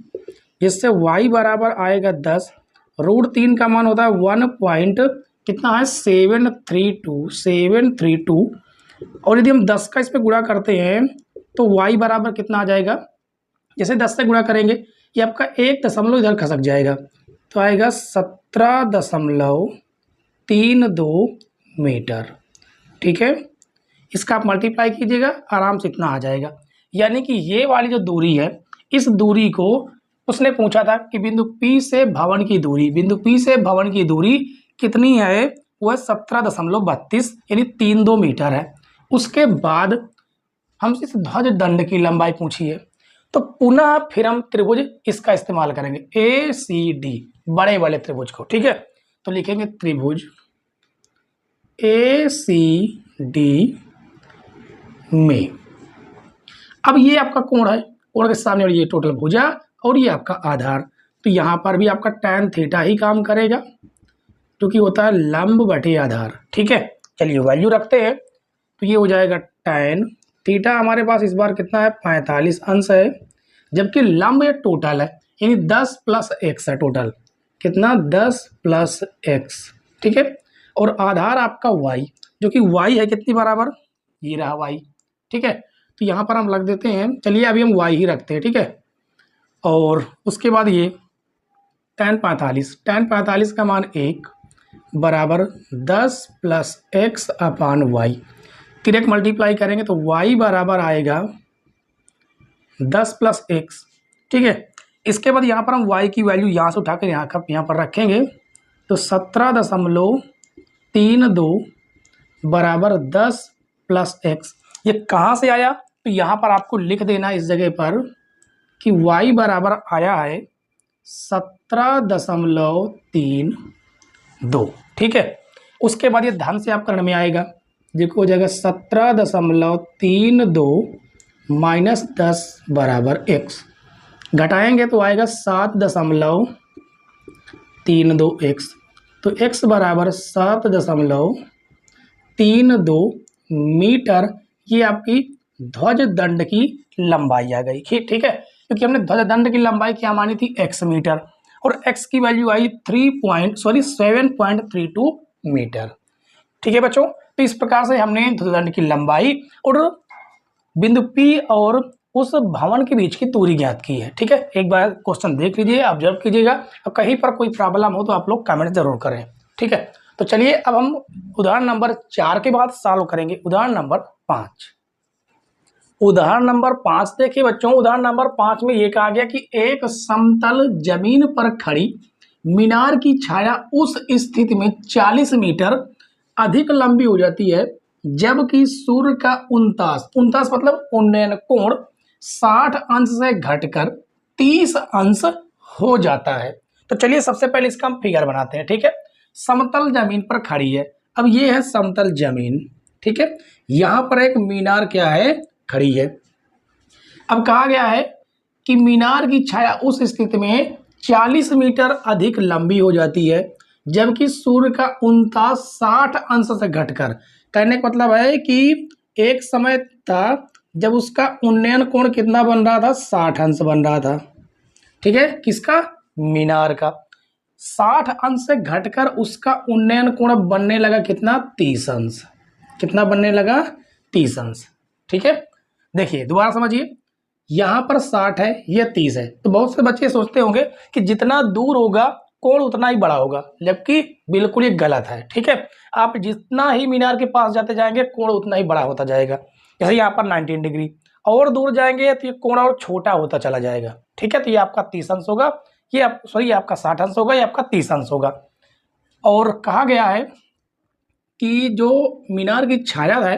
S1: जिससे y बराबर आएगा 10। √3 का मान होता है 1 पॉइंट कितना है? 732। और यदि हम 10 का इस पर गुणा करते हैं तो y बराबर कितना आ जाएगा? जैसे 10 से गुणा करेंगे ये आपका 1 दशमलव इधर खसक जाएगा, तो आएगा 17.32 मीटर, ठीक है। इसका आप मल्टीप्लाई कीजिएगा, आराम से इतना आ जाएगा। यानी कि ये वाली जो दूरी है, इस दूरी को उसने पूछा था कि बिंदु P से भवन की दूरी, बिंदु P से भवन की दूरी कितनी है? वो है 17.32 यानी 32 मीटर है। उसके बाद हमसे इस ध्वज दंड की लंबाई पूछी है, तो पुनः फिर हम त्रिभुज इसका इस्तेमाल करेंगे, ACD, बड़े वाले त्रिभुज को, ठीक है। तो लिखेंगे त्रिभुज ACD में। अब ये आपका कोण है, कोण के सामने और ये टोटल भुजा और ये आपका आधार। तो यहाँ पर भी आपका tan थीटा ही काम करेगा, क्योंकि होता है लंब बटे आधार, ठीक है। चलिए वैल्यू रखते हैं। तो ये हो जाएगा tan थीटा हमारे पास इस बार कितना है? 45 अंश है, जबकि लंब ये टोटल है, यानी 10 + x है टोटल। कितना? 10 + x, ठीक है। और आधार आपका y, जो कि y है कितनी बराबर? ये रहा y, ठीक है। तो यहाँ पर हम रख देते हैं, चलिए अभी हम y ही रखते हैं, ठीक है। और उसके बाद ये tan 45 का मान 1 बराबर 10 + x/y। तिर्यक मल्टीप्लाई करेंगे तो y बराबर आएगा 10 + x, ठीक है। इसके बाद यहाँ पर हम y की वैल्यू यहाँ से उठाकर यहाँ पर रखेंगे, तो 17.32 बराबर 10 + x। ये कहाँ से आया? तो यहाँ पर आपको लिख देना इस जगह पर कि y बराबर आया है 17.32, ठीक है। उसके बाद ये धन से आप करने में आएगा, देखो हो जाएगा 17.32 - 10 बराबर x। घटाएंगे तो आएगा 7.32x। तो x बराबर 7.32 मीटर, ये आपकी ध्वज दंड की लंबाई आ गई, ठीक है। क्योंकि हमने ध्वज दंड की लंबाई क्या मानी थी? x मीटर, और x की वैल्यू आई 7.32 मीटर, ठीक है बच्चों। तो इस प्रकार से हमने ध्वज दंड की लंबाई और बिंदु P और उस भवन के बीच की दूरी ज्ञात की है, ठीक है। एक बार क्वेश्चन देख लीजिए, ऑब्जर्व कीजिएगा, और कहीं पर कोई प्रॉब्लम हो तो आप लोग कमेंट जरूर करें, ठीक है। तो चलिए अब हम उदाहरण नंबर 4 के बाद सॉल्व करेंगे उदाहरण नंबर 5। उदाहरण नंबर 5 देखिए बच्चों, उदाहरण नंबर 5 में ये कहा गया कि एक समतल जमीन पर खड़ी मीनार की छाया उस स्थिति में 40 मीटर अधिक लंबी हो जाती है जबकि सूर्य का 29 मतलब उन्नयन कोण 60 अंश से घटकर 30 अंश हो जाता है। तो चलिए सबसे पहले इसका हम फिगर बनाते हैं, ठीक है। समतल जमीन पर खड़ी है, अब ये है समतल जमीन, ठीक है। यहां पर एक मीनार क्या है? खड़ी है। अब कहा गया है कि मीनार की छाया उस स्थिति में 40 मीटर अधिक लंबी हो जाती है जबकि सूर्य का 60 अंश से घटकर, कहने का मतलब है कि एक समय था जब उसका उन्नयन कोण कितना बन रहा था? 60 अंश बन रहा था, ठीक है। किसका? मीनार का। 60 अंश से घटकर उसका उन्नयन कोण बनने लगा कितना? 30 अंश। कितना बनने लगा? 30 अंश, ठीक है। देखिए दोबारा समझिए, यहाँ पर 60 है, ये 30 है। तो बहुत से बच्चे सोचते होंगे कि जितना दूर होगा कोण उतना ही बड़ा होगा, जबकि बिल्कुल ये गलत है। ठीक है, आप जितना ही मीनार के पास जाते जाएंगे कोण उतना ही बड़ा होता जाएगा। जैसे यहाँ पर 19 डिग्री, और दूर जाएंगे तो ये कोण और छोटा होता चला जाएगा। ठीक है, तो ये आपका 30 अंश होगा, ये आपका 60 अंश होगा, ये आपका 30 अंश होगा। और कहा गया है कि जो मीनार की छाया है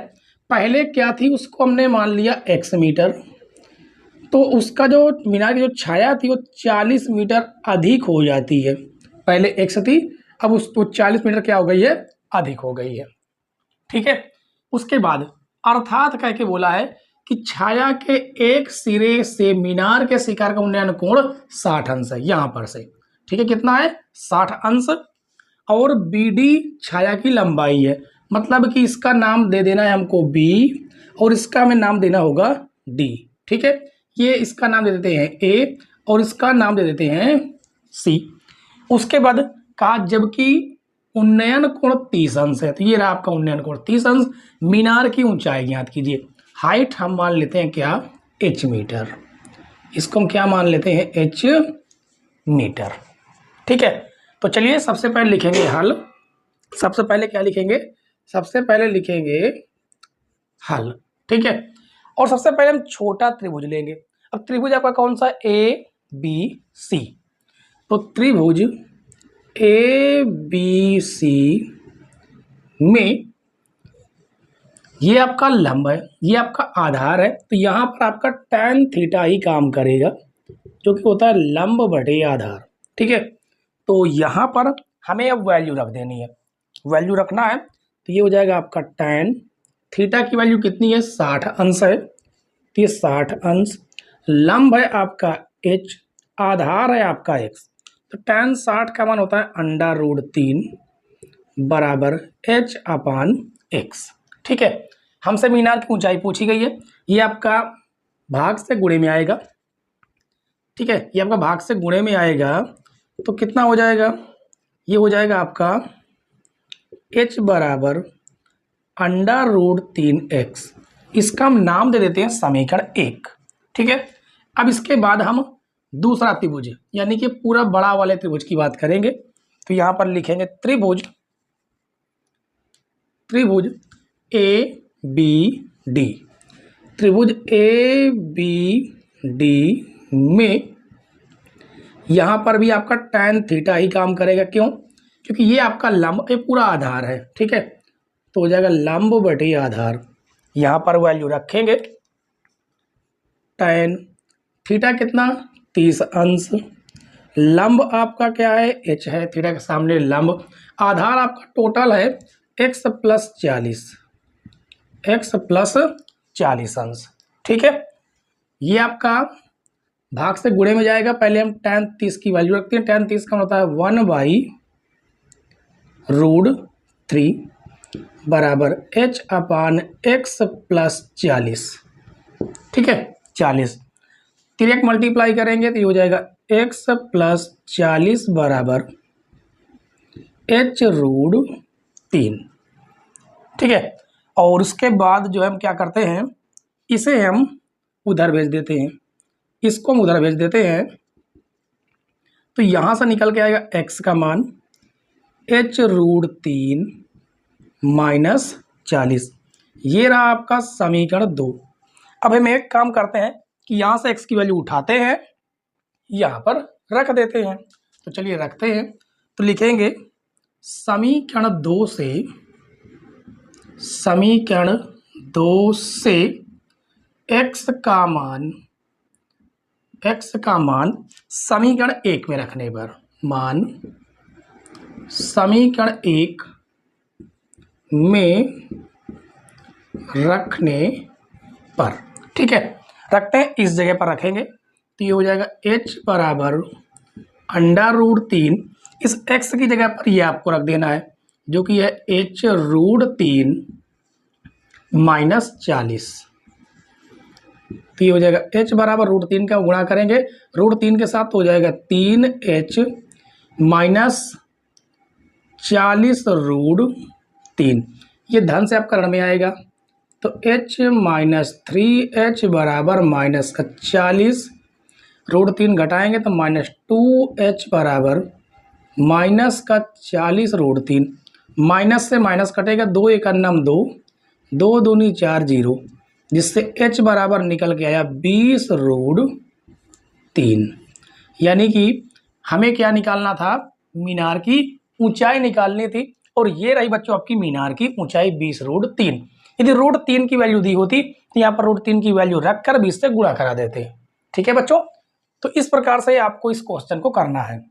S1: पहले क्या थी, उसको हमने मान लिया x मीटर, तो उसका जो मीनार की जो छाया थी वो 40 मीटर अधिक हो जाती है। पहले x थी, अब उसको 40 मीटर क्या हो गई है, अधिक हो गई है। ठीक है, उसके बाद अर्थात कह के बोला है कि छाया के एक सिरे से मीनार के शिखर का उन्नयन कोण 60 अंश है, यहां पर से। ठीक है, कितना है, 60 अंश। और BD छाया की लंबाई है, मतलब कि इसका नाम दे देना है हमको B और इसका हमें नाम देना होगा D। ठीक है, ये इसका नाम दे देते हैं A और इसका नाम दे देते हैं C। उसके बाद कहा जबकि उन्नयन कोण 30 अंश है, तो ये रहा आपका उन्नयन कोण 30 अंश। मीनार की ऊंचाई ज्ञात कीजिए। हाइट हम मान लेते हैं क्या, h मीटर, इसको हम क्या मान लेते हैं, h मीटर। ठीक है, तो चलिए सबसे पहले लिखेंगे हल। सबसे पहले क्या लिखेंगे, सबसे पहले लिखेंगे हल। ठीक है, और सबसे पहले हम छोटा त्रिभुज लेंगे। अब त्रिभुज आपका कौन सा, ABC, तो त्रिभुज ABC में ये आपका लंब है, ये आपका आधार है, तो यहाँ पर आपका tan थीटा ही काम करेगा, जो कि होता है लंब बटे आधार। ठीक है, तो यहाँ पर हमें अब वैल्यू रख देनी है, वैल्यू रखना है, तो ये हो जाएगा आपका tan थीटा की वैल्यू कितनी है, 60 अंश है, तो ये 60 अंश। लंब है आपका h, आधार है आपका x, तो tan 60 का मान होता है √3 बराबर h/x। ठीक है, हमसे मीनार की ऊंचाई पूछी गई है, ये आपका भाग से गुणे में आएगा। ठीक है, ये आपका भाग से गुणे में आएगा, तो कितना हो जाएगा, ये हो जाएगा आपका h बराबर √3x। इसका हम नाम दे देते हैं समीकरण 1। ठीक है, अब इसके बाद हम दूसरा त्रिभुज यानी कि पूरा बड़ा वाले त्रिभुज की बात करेंगे। तो यहाँ पर लिखेंगे त्रिभुज ABD। त्रिभुज ABD में यहाँ पर भी आपका tan थीटा ही काम करेगा। क्यों, क्योंकि ये आपका लंब, ये पूरा आधार है। ठीक है, तो हो जाएगा लंब बटे आधार, यहाँ पर वैल्यू रखेंगे tan थीटा कितना, 30 अंश। लंब आपका क्या है, h है, थीटा के सामने लंब। आधार आपका टोटल है x + 40 अंश। ठीक है, ये आपका भाग से गुणे में जाएगा। पहले हम tan 30 की वैल्यू रखते हैं, tan 30 का होता है 1/√3 बराबर h/x + 40। ठीक है, 40 तिरक मल्टीप्लाई करेंगे तो ये हो जाएगा x + 40 बराबर h√3। ठीक है, और उसके बाद जो है हम क्या करते हैं, इसे हम उधर भेज देते हैं, इसको हम उधर भेज देते हैं, तो यहाँ से निकल के आएगा x का मान h√3 - 40। ये रहा आपका समीकरण 2। अब हम एक काम करते हैं कि यहाँ से x की वैल्यू उठाते हैं, यहाँ पर रख देते हैं। तो चलिए रखते हैं, तो लिखेंगे समीकरण 2 से x का मान समीकरण 1 में रखने पर, मान समीकरण 1 में रखने पर। ठीक है, रखते हैं, इस जगह पर रखेंगे, तो ये हो जाएगा h बराबर √3। इस x की जगह पर ये आपको रख देना है, जो कि है h√3 - 40। तो ये हो जाएगा h बराबर √3 का गुणा करेंगे √3 के साथ, तो हो जाएगा 3h - 40√3। ये धन से आपका ऋण में आएगा, तो h - 3h बराबर -40, √3 घटाएंगे तो -2h बराबर माइनस का 40√3, माइनस से माइनस कटेगा, 2 एक अन्नम 2, 2 दूनी 4 0, जिससे h बराबर निकल के आया 20√3। यानी कि हमें क्या निकालना था, मीनार की ऊंचाई निकालनी थी, और ये रही बच्चों आपकी मीनार की ऊंचाई 20√3। यदि √3 की वैल्यू दी होती तो यहाँ पर √3 की वैल्यू रखकर 20 से गुणा करा देते। ठीक है बच्चों, तो इस प्रकार से आपको इस क्वेश्चन को करना है।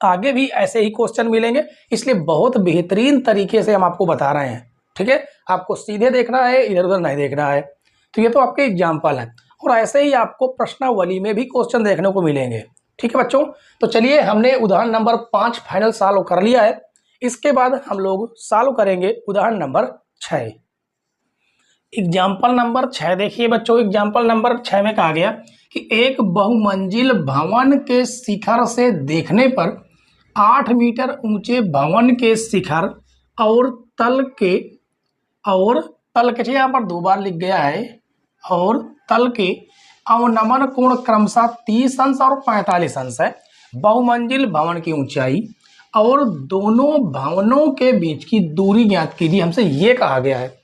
S1: आगे भी ऐसे ही क्वेश्चन मिलेंगे, इसलिए बहुत बेहतरीन तरीके से हम आपको बता रहे हैं। ठीक है, आपको सीधे देखना है, इधर उधर नहीं देखना है। तो ये तो आपके एग्जाम्पल है, और ऐसे ही आपको प्रश्नावली में भी क्वेश्चन देखने को मिलेंगे। ठीक है बच्चों, तो चलिए हमने उदाहरण नंबर 5 फाइनल सॉल्व कर लिया है। इसके बाद हम लोग सॉल्व करेंगे उदाहरण नंबर 6। एग्जाम्पल नंबर 6 देखिए बच्चों, एग्जाम्पल नंबर 6 में कहा गया कि एक बहुमंजिल भवन के शिखर से देखने पर 8 मीटर ऊंचे भवन के शिखर और तल के यहाँ पर 2 बार लिख गया है, और तल के अवनमन कोण क्रमशः 30 अंश और 45 अंश है। बहुमंजिल भवन की ऊंचाई और दोनों भवनों के बीच की दूरी ज्ञात कीजिए, हमसे ये कहा गया है।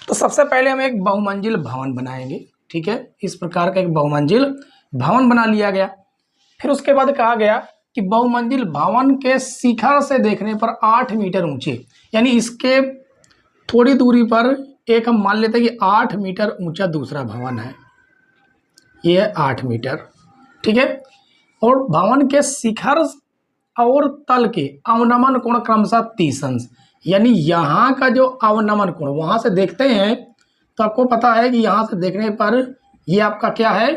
S1: तो सबसे पहले हम एक बहुमंजिल भवन बनाएंगे। ठीक है, इस प्रकार का एक बहुमंजिल भवन बना लिया गया। फिर उसके बाद कहा गया कि बहुमंजिल भवन के शिखर से देखने पर 8 मीटर ऊंचे, यानी इसके थोड़ी दूरी पर एक हम मान लेते हैं कि 8 मीटर ऊंचा दूसरा भवन है, ये है 8 मीटर। ठीक है, और भवन के शिखर और तल के अवनमन कोण क्रमशः 30 अंश, यानी यहाँ का जो अवनमन कोण वहाँ से देखते हैं तो आपको पता है कि यहाँ से देखने पर ये आपका क्या है,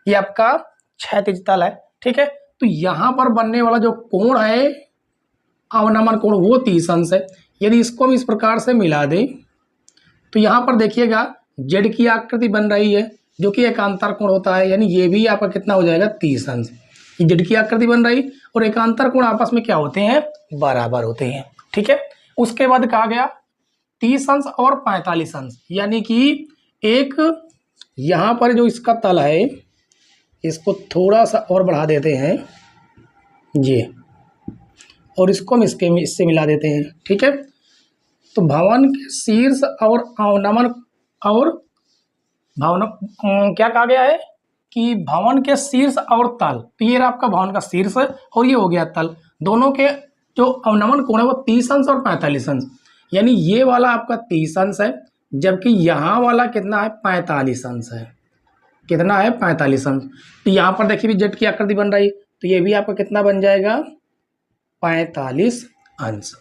S1: ये आपका क्षैतिज तल है। ठीक है, तो यहाँ पर बनने वाला जो कोण है अवनमन कोण वो 30 अंश है। यदि इसको हम इस प्रकार से मिला दें तो यहाँ पर देखिएगा जेड की आकृति बन रही है, जो कि एकांतर कोण होता है, यानी ये भी आपका कितना हो जाएगा 30 अंश। ये जेड की आकृति बन रही और एकांतर कोण आपस में क्या होते हैं, बराबर होते हैं। ठीक है, उसके बाद कहा गया 30 अंश और 45 अंश, यानी कि एक यहाँ पर जो इसका तल है इसको थोड़ा सा और बढ़ा देते हैं ये, और इसको हम इससे मिला देते हैं। ठीक है, तो भवन के शीर्ष और अवनमन और भवन क्या कहा गया है कि भवन के शीर्ष और तल, तो ये आपका भवन का शीर्ष और ये हो गया तल, दोनों के जो अवनमन कोण है वो 30 अंश और 45 अंश, यानी ये वाला आपका 30 अंश है, जबकि यहाँ वाला कितना है 45 अंश है। कितना है 45 अंश। तो यहाँ पर देखिए भी जेड की आकृति बन रही, तो ये भी आपका कितना बन जाएगा 45 अंश।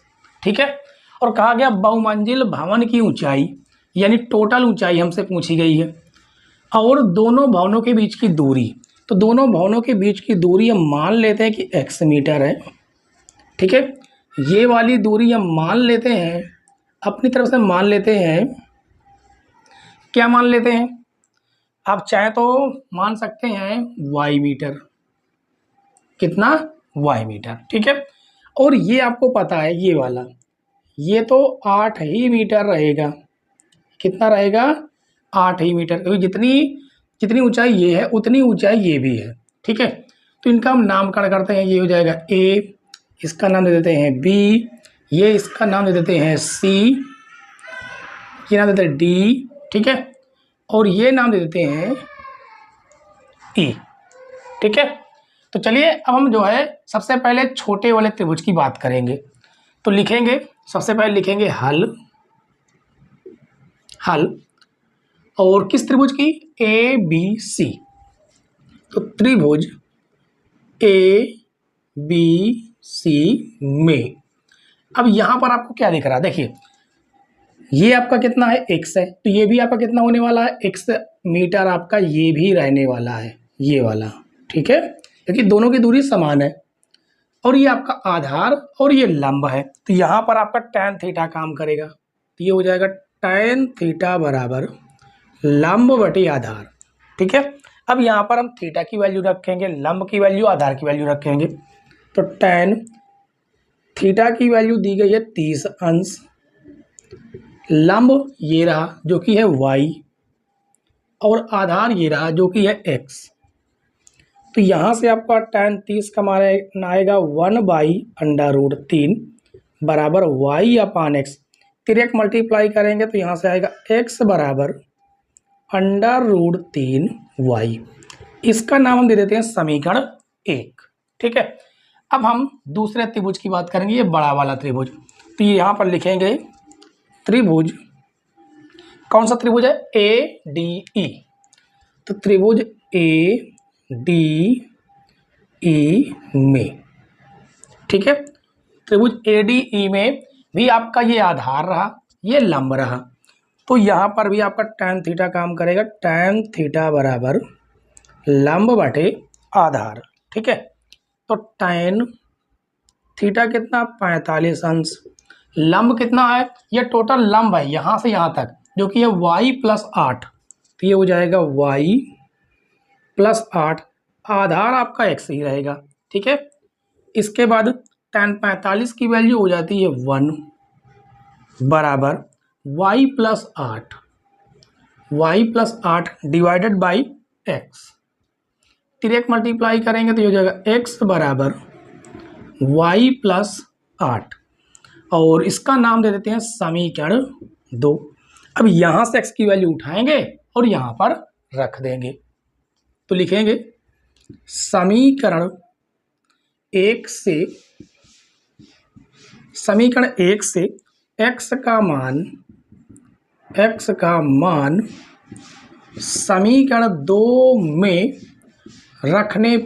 S1: ठीक है, और कहा गया बहुमंजिल भवन की ऊंचाई, यानी टोटल ऊंचाई हमसे पूछी गई है, और दोनों भवनों के बीच की दूरी, तो दोनों भवनों के बीच की दूरी हम मान लेते हैं कि x मीटर है। ठीक है, ये वाली दूरी हम मान लेते हैं, अपनी तरफ से मान लेते हैं, क्या मान लेते हैं, आप चाहे तो मान सकते हैं y मीटर, कितना y मीटर। ठीक है, और ये आपको पता है ये वाला, ये तो 8 ही मीटर रहेगा, कितना रहेगा 8 ही मीटर, क्योंकि जितनी ऊंचाई ये है उतनी ऊंचाई ये भी है। ठीक है, तो इनका हम नामकरण करते हैं, ये हो जाएगा ए, इसका नाम दे देते हैं बी, ये इसका नाम दे देते हैं सी, ये नाम देते हैं डी। ठीक है, और ये नाम दे देते हैं ई। ठीक है, तो चलिए अब हम जो है सबसे पहले छोटे वाले त्रिभुज की बात करेंगे। तो लिखेंगे, सबसे पहले लिखेंगे हल, और किस त्रिभुज की, ए बी सी। तो त्रिभुज ए बी सी में, अब यहाँ पर आपको क्या दिख रहा है, देखिए ये आपका कितना है x है, तो ये भी आपका कितना होने वाला है x मीटर, आपका ये भी रहने वाला है ये वाला। ठीक है, क्योंकि दोनों की दूरी समान है, और ये आपका आधार और ये लंब है, तो यहाँ पर आपका tan थीटा काम करेगा, तो ये हो जाएगा tan थीटा बराबर लंब बटे आधार। ठीक है, अब यहाँ पर हम थीटा की वैल्यू रखेंगे, लंब की वैल्यू, आधार की वैल्यू रखेंगे। तो tan थीटा की वैल्यू दी गई है 30 अंश, लंब ये रहा जो कि है y, और आधार ये रहा जो कि है x। तो यहाँ से आपका tan 30 का मान आएगा 1/√3 बराबर y/x। तिरक मल्टीप्लाई करेंगे तो यहाँ से आएगा x बराबर √3y। इसका नाम हम दे देते हैं समीकरण 1। ठीक है, अब हम दूसरे त्रिभुज की बात करेंगे, ये बड़ा वाला त्रिभुज। तो ये यहाँ पर लिखेंगे त्रिभुज, कौन सा त्रिभुज है, ADE। तो त्रिभुज ADE में, ठीक है, त्रिभुज ADE में भी आपका ये आधार रहा, ये लंब रहा। तो यहाँ पर भी आपका tan थीटा काम करेगा, tan थीटा बराबर लंब बटे आधार। ठीक है, तो tan थीटा कितना 45 अंश, लंब कितना है, ये टोटल लंब है यहाँ से यहाँ तक, जो कि है y+8। तो ये हो जाएगा y+8, आधार आपका x ही रहेगा। ठीक है, इसके बाद tan 45 की वैल्यू हो जाती है 1 बराबर y+8 डिवाइडेड बाई x। तिरक मल्टीप्लाई करेंगे तो ये हो जाएगा x बराबर y+8, और इसका नाम दे देते हैं समीकरण 2। अब यहाँ से x की वैल्यू उठाएंगे और यहाँ पर रख देंगे, तो लिखेंगे समीकरण 1 से x का मान समीकरण 2 में रखने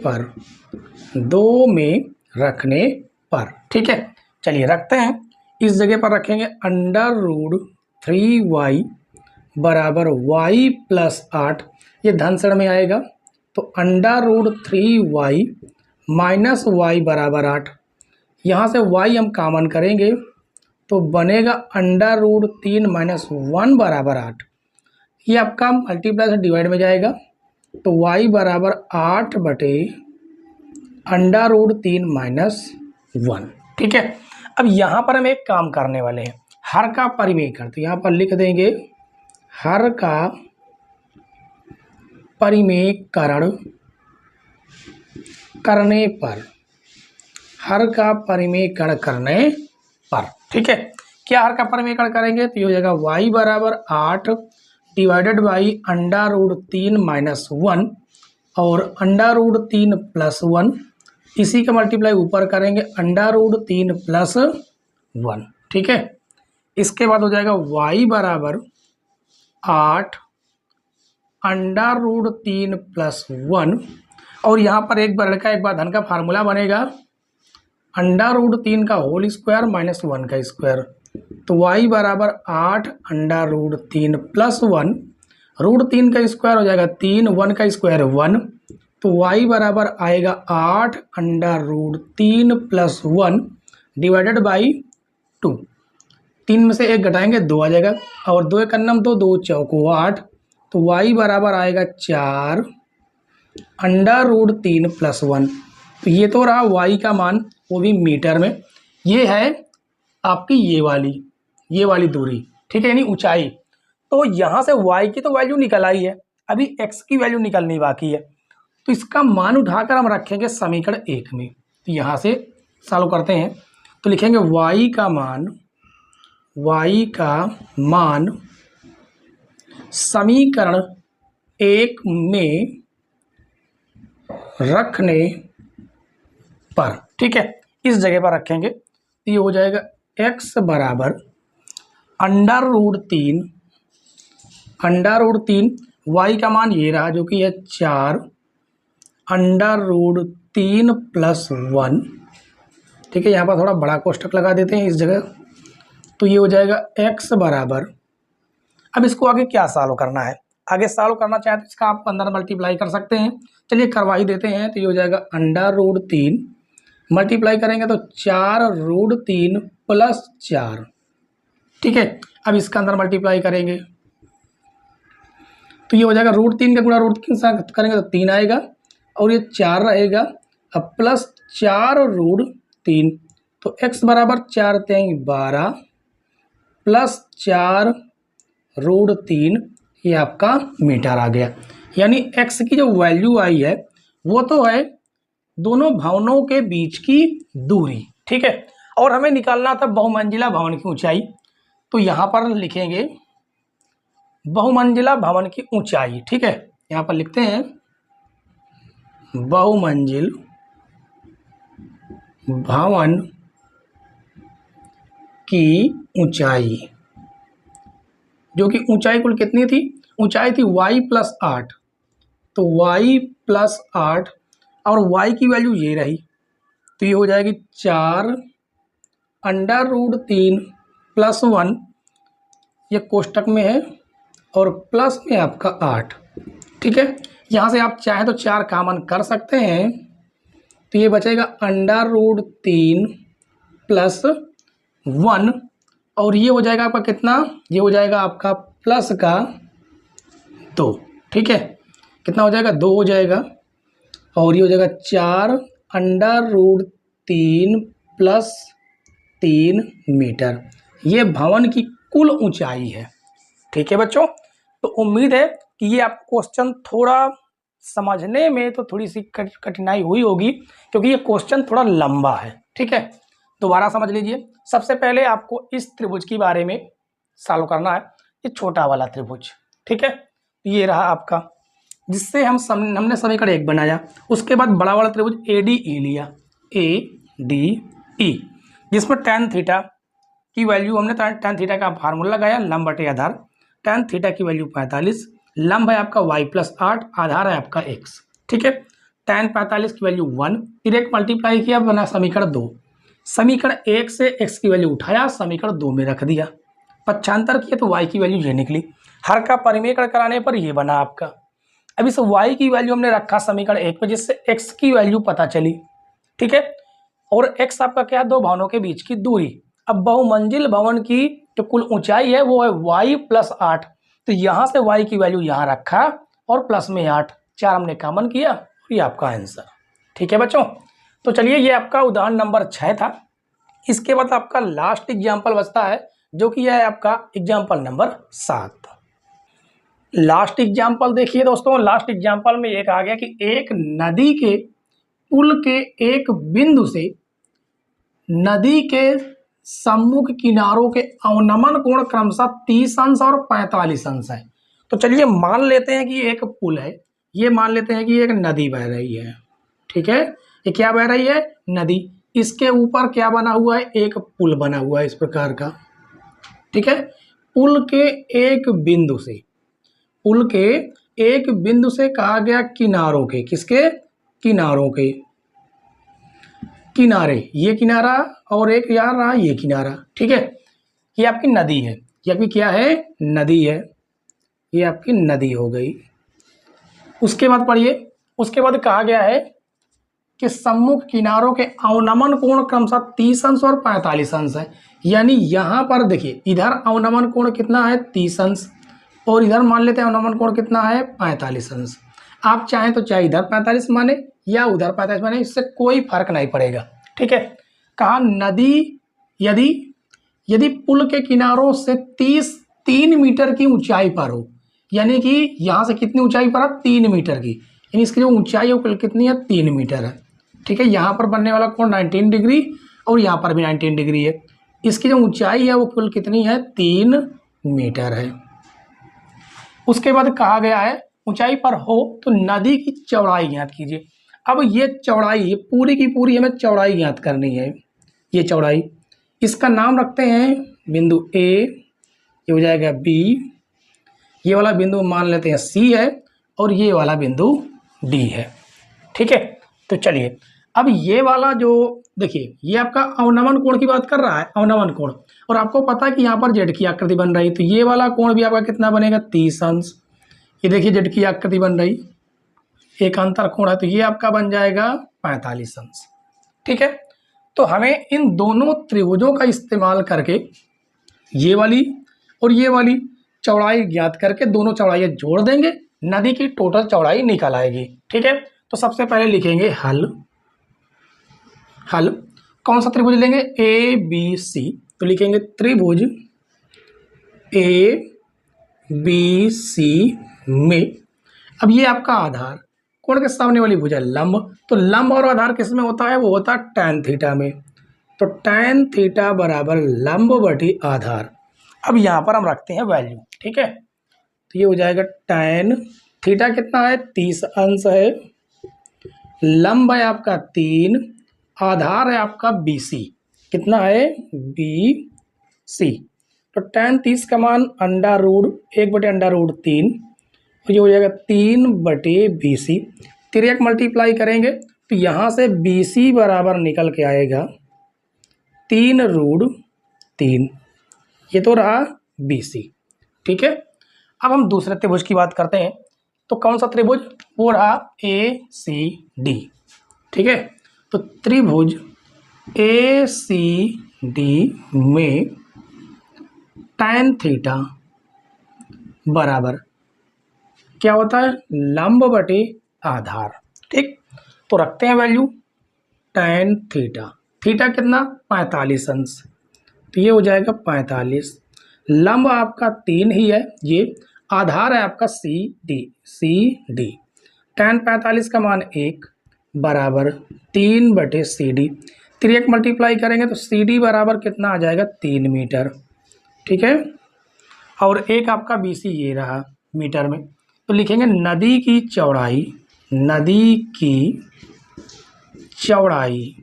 S1: पर, ठीक है, चलिए रखते हैं। इस जगह पर रखेंगे √3y बराबर y+8, ये धन शरण में आएगा, तो √3y माइनस y बराबर 8। यहाँ से y हम कॉमन करेंगे तो बनेगा √3 माइनस 1 बराबर 8। ये आपका मल्टीप्लाई से डिवाइड में जाएगा, तो y बराबर 8 बटे √3 माइनस 1। ठीक है, अब यहाँ पर हम एक काम करने वाले हैं, हर का परिमेयकरण। तो यहाँ पर लिख देंगे हर का परिमेयकरण करने पर, हर का परिमेयकरण करने पर। ठीक है, क्या हर का परिमेयकरण करेंगे तो ये हो जाएगा y बराबर 8 डिवाइडेड बाई √3 माइनस 1 और √3 प्लस 1, इसी का मल्टीप्लाई ऊपर करेंगे √3 प्लस 1। ठीक है, इसके बाद हो जाएगा y बराबर 8 √3 प्लस 1, और यहाँ पर एक बार लड़का एक बार धन का फार्मूला बनेगा √3 का होल स्क्वायर माइनस 1 का स्क्वायर। तो y बराबर 8 √3 प्लस 1, √3 का स्क्वायर हो जाएगा 3, 1 का स्क्वायर 1, तो y बराबर आएगा 8 √3 प्लस 1 डिवाइडेड बाई 2। 3 में से 1 घटाएंगे 2 आ जाएगा, और 2 एक अन्नम 2, 2 चौको 8, तो y बराबर आएगा 4 √3 प्लस 1। तो ये तो रहा y का मान, वो भी मीटर में। ये है आपकी ये वाली दूरी, ठीक है, यानी ऊंचाई। तो यहाँ से y की तो वैल्यू निकल आई है, अभी x की वैल्यू निकलनी बाकी है। तो इसका मान उठाकर हम रखेंगे समीकरण 1 में। तो यहाँ से सॉल्व करते हैं, तो लिखेंगे y का मान समीकरण 1 में रखने पर, ठीक है, इस जगह पर रखेंगे। तो ये हो जाएगा x बराबर √3 y का मान ये रहा जो कि है 4 √3 प्लस 1। ठीक है, यहाँ पर थोड़ा बड़ा कोष्ठक लगा देते हैं इस जगह। तो ये हो जाएगा x बराबर, अब इसको आगे क्या सॉल्व करना है, आगे सॉल्व करना चाहे तो इसका आप अंदर मल्टीप्लाई कर सकते हैं, चलिए करवा ही देते हैं। तो ये हो जाएगा √3 मल्टीप्लाई करेंगे तो 4√3 प्लस 4। ठीक है, अब इसका अंदर मल्टीप्लाई करेंगे तो ये हो जाएगा √3 का गुणा √3 से करेंगे तो 3 आएगा, और ये 4 रहेगा, अब प्लस 4√3, तो x बराबर 4 × 12 प्लस 4√3, ये आपका मीटर आ गया। यानी x की जो वैल्यू आई है वो तो है दोनों भवनों के बीच की दूरी, ठीक है। और हमें निकालना था बहुमंजिला भवन की ऊंचाई, तो यहाँ पर लिखेंगे बहुमंजिला भवन की ऊंचाई, ठीक है। यहाँ पर लिखते हैं बहुमंजिल भवन की ऊंचाई, जो कि ऊंचाई कुल कितनी थी, ऊंचाई थी y+8, तो y+8 और y की वैल्यू ये रही, तो ये हो जाएगी 4√3+1, ये कोष्टक में है, और प्लस में आपका 8, ठीक है। यहाँ से आप चाहें तो 4 कॉमन कर सकते हैं, तो ये बचेगा √3+1, और ये हो जाएगा आपका कितना, ये हो जाएगा आपका प्लस का 2, ठीक है। कितना हो जाएगा, 2 हो जाएगा, और ये हो जाएगा 4√3+3 मीटर, ये भवन की कुल ऊंचाई है, ठीक है बच्चों। तो उम्मीद है कि ये आपको क्वेश्चन थोड़ा समझने में तो थोड़ी सी कठिनाई हुई होगी, क्योंकि ये क्वेश्चन थोड़ा लंबा है, ठीक है। दोबारा समझ लीजिए। सबसे पहले आपको इस त्रिभुज के बारे में सॉल्व करना है, ये छोटा वाला त्रिभुज, ठीक है। ये रहा आपका, जिससे हमने समीकरण 1 बनाया। उसके बाद बड़ा वाला त्रिभुज ADE लिया, ADE, जिसमें tan थीटा की वैल्यू, हमने tan थीटा का फार्मूला लगाया, लंब बटे आधार, tan थीटा की वैल्यू 45, लंब है आपका y+8, आधार है आपका x, ठीक है। tan 45 की वैल्यू 1, डायरेक्ट मल्टीप्लाई किया, बना समीकरण 2। समीकरण 1 से x की वैल्यू उठाया, समीकरण 2 में रख दिया, पक्षांतर किया तो y की वैल्यू ये निकली, हर का परिमेय कराने पर ये बना आपका। अब इस y की वैल्यू हमने रखा समीकरण 1 में, जिससे x की वैल्यू पता चली, ठीक है। और x आपका क्या है, दो भवनों के बीच की दूरी। अब बहुमंजिल भवन की जो कुल ऊंचाई है वो है y+8, तो यहाँ से y की वैल्यू यहाँ रखा और प्लस में 8, 4 हमने कॉमन किया, और ये आपका आंसर, ठीक है बच्चों। तो चलिए, ये आपका उदाहरण नंबर 6 था। इसके बाद आपका लास्ट एग्जाम्पल बचता है, जो कि है आपका एग्जाम्पल नंबर 7। लास्ट एग्जाम्पल देखिए दोस्तों, लास्ट एग्जाम्पल में एक आ गया कि एक नदी के पुल के एक बिंदु से नदी के सम्मुख किनारों के अवनमन कोण क्रमशः 30 अंश और 45 अंश है। तो चलिए मान लेते हैं कि एक पुल है, ये मान लेते हैं कि एक नदी बह रही है, ठीक है। ये क्या बह रही है, नदी। इसके ऊपर क्या बना हुआ है, एक पुल बना हुआ है इस प्रकार का, ठीक है। पुल के एक बिंदु से, पुल के एक बिंदु से कहा गया किनारों के, किसके, किनारों के, किनारे, ये किनारा और एक यार रहा ये किनारा, ठीक है। ये आपकी नदी है, ये आपकी क्या है, नदी है, ये आपकी नदी हो गई। उसके बाद पढ़िए, उसके बाद कहा गया है कि सम्मुख किनारों के अवनमन कोण क्रमशः 30 अंश और 45 अंश है। यानी यहाँ पर देखिए, इधर अवनमन कोण कितना है, 30 अंश, और इधर मान लेते हैं अवनमन कोण कितना है, 45 अंश। आप चाहें तो चाहे इधर 45 माने या उधर 45 माने, इससे कोई फर्क नहीं पड़ेगा, ठीक है। कहा नदी यदि पुल के किनारों से 3 मीटर की ऊंचाई पर हो, यानी कि यहाँ से कितनी ऊंचाई पर है, 3 मीटर की, यानी इसकी जो ऊंचाई है कितनी है, 3 मीटर है, ठीक है। यहाँ पर बनने वाला कोण 19 डिग्री और यहाँ पर भी 19 डिग्री है। इसकी जो ऊंचाई है वो कुल कितनी है, 3 मीटर है। उसके बाद कहा गया है ऊंचाई पर हो तो नदी की चौड़ाई ज्ञात कीजिए। अब ये चौड़ाई, ये पूरी की पूरी हमें चौड़ाई ज्ञात करनी है, ये चौड़ाई, इसका नाम रखते हैं बिंदु A, ये हो जाएगा B, ये वाला बिंदु मान लेते हैं C है, और ये वाला बिंदु D है, ठीक है। तो चलिए, अब ये वाला जो देखिए, ये आपका अवनमन कोण की बात कर रहा है, अवनमन कोण, और आपको पता है कि यहाँ पर जेड की आकृति बन रही, तो ये वाला कोण भी आपका कितना बनेगा, 30 अंश। ये देखिए जेड की आकृति बन रही, एक अंतर कोण है, तो ये आपका बन जाएगा 45 अंश, ठीक है। तो हमें इन दोनों त्रिभुजों का इस्तेमाल करके ये वाली और ये वाली चौड़ाई ज्ञात करके दोनों चौड़ाइयाँ जोड़ देंगे, नदी की टोटल चौड़ाई निकल आएगी, ठीक है। तो सबसे पहले लिखेंगे हल, हल कौन सा त्रिभुज लेंगे, ABC, तो लिखेंगे त्रिभुज ABC में, अब ये आपका आधार, कोण के सामने वाली भुजा लंब, तो लंब और आधार किस में होता है, वो होता है tan थीटा में। तो tan थीटा बराबर लंब बटी आधार। अब यहाँ पर हम रखते हैं वैल्यू, ठीक है। तो ये हो जाएगा tan थीटा कितना है 30 अंश है, लंब है आपका 3, आधार है आपका BC, कितना है BC। तो tan 30 का मान अंडा रूट 1/√3, तो ये हो जाएगा 3/BC। तिर्यक मल्टीप्लाई करेंगे तो यहाँ से BC बराबर निकल के आएगा 3√3, ये तो रहा BC, ठीक है। अब हम दूसरे त्रिभुज की बात करते हैं। तो कौन सा त्रिभुज, वो रहा ACD, ठीक है। तो त्रिभुज ACD में tan थीटा बराबर क्या होता है, लंब बटे आधार, ठीक। तो रखते हैं वैल्यू tan थीटा, थीटा कितना 45 अंश, तो ये हो जाएगा 45, लंब आपका 3 ही है, ये आधार है आपका CD। tan 45 का मान 1 बराबर 3/CD। तिर्यक मल्टीप्लाई करेंगे तो CD बराबर कितना आ जाएगा 3 मीटर, ठीक है। और एक आपका BC ये रहा मीटर में, तो लिखेंगे नदी की चौड़ाई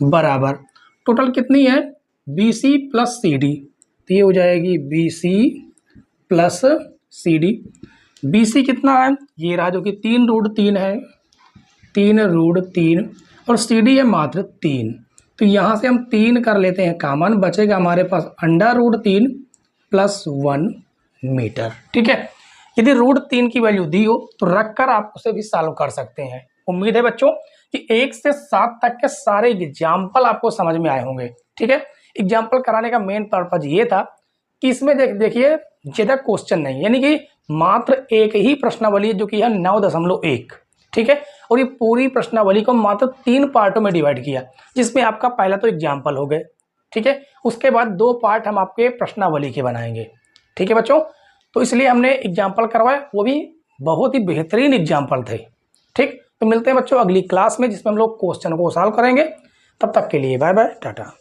S1: बराबर टोटल कितनी है BC प्लस CD, तो ये हो जाएगी BC प्लस CD। BC कितना है, ये रहा जो कि 3√3 है, 3√3, और CD है मात्र 3, तो यहाँ से हम 3 कर लेते हैं कॉमन, बचेगा हमारे पास अंडा√3 प्लस 1 मीटर, ठीक है। यदि √3 की वैल्यू दी हो तो रखकर आप उसे भी सॉल्व कर सकते हैं। उम्मीद है बच्चों कि 1 से 7 तक के सारे एग्जाम्पल आपको समझ में आए होंगे, ठीक है। एग्जाम्पल कराने का मेन पर्पज ये था कि इसमें देखिए ज़्यादा क्वेश्चन नहीं, यानी कि मात्र एक ही प्रश्नावली जो कि है 9.1, ठीक है। और ये पूरी प्रश्नावली को मात्र 3 पार्टों में डिवाइड किया, जिसमें आपका पहला तो एग्जाम्पल हो गए, ठीक है। उसके बाद 2 पार्ट हम आपके प्रश्नावली के बनाएंगे, ठीक है बच्चों। तो इसलिए हमने एग्जाम्पल करवाए, वो भी बहुत ही बेहतरीन एग्जाम्पल थे, ठीक। तो मिलते हैं बच्चों अगली क्लास में, जिसमें हम लोग क्वेश्चन को सॉल्व करेंगे। तब तक के लिए बाय बाय, टाटा।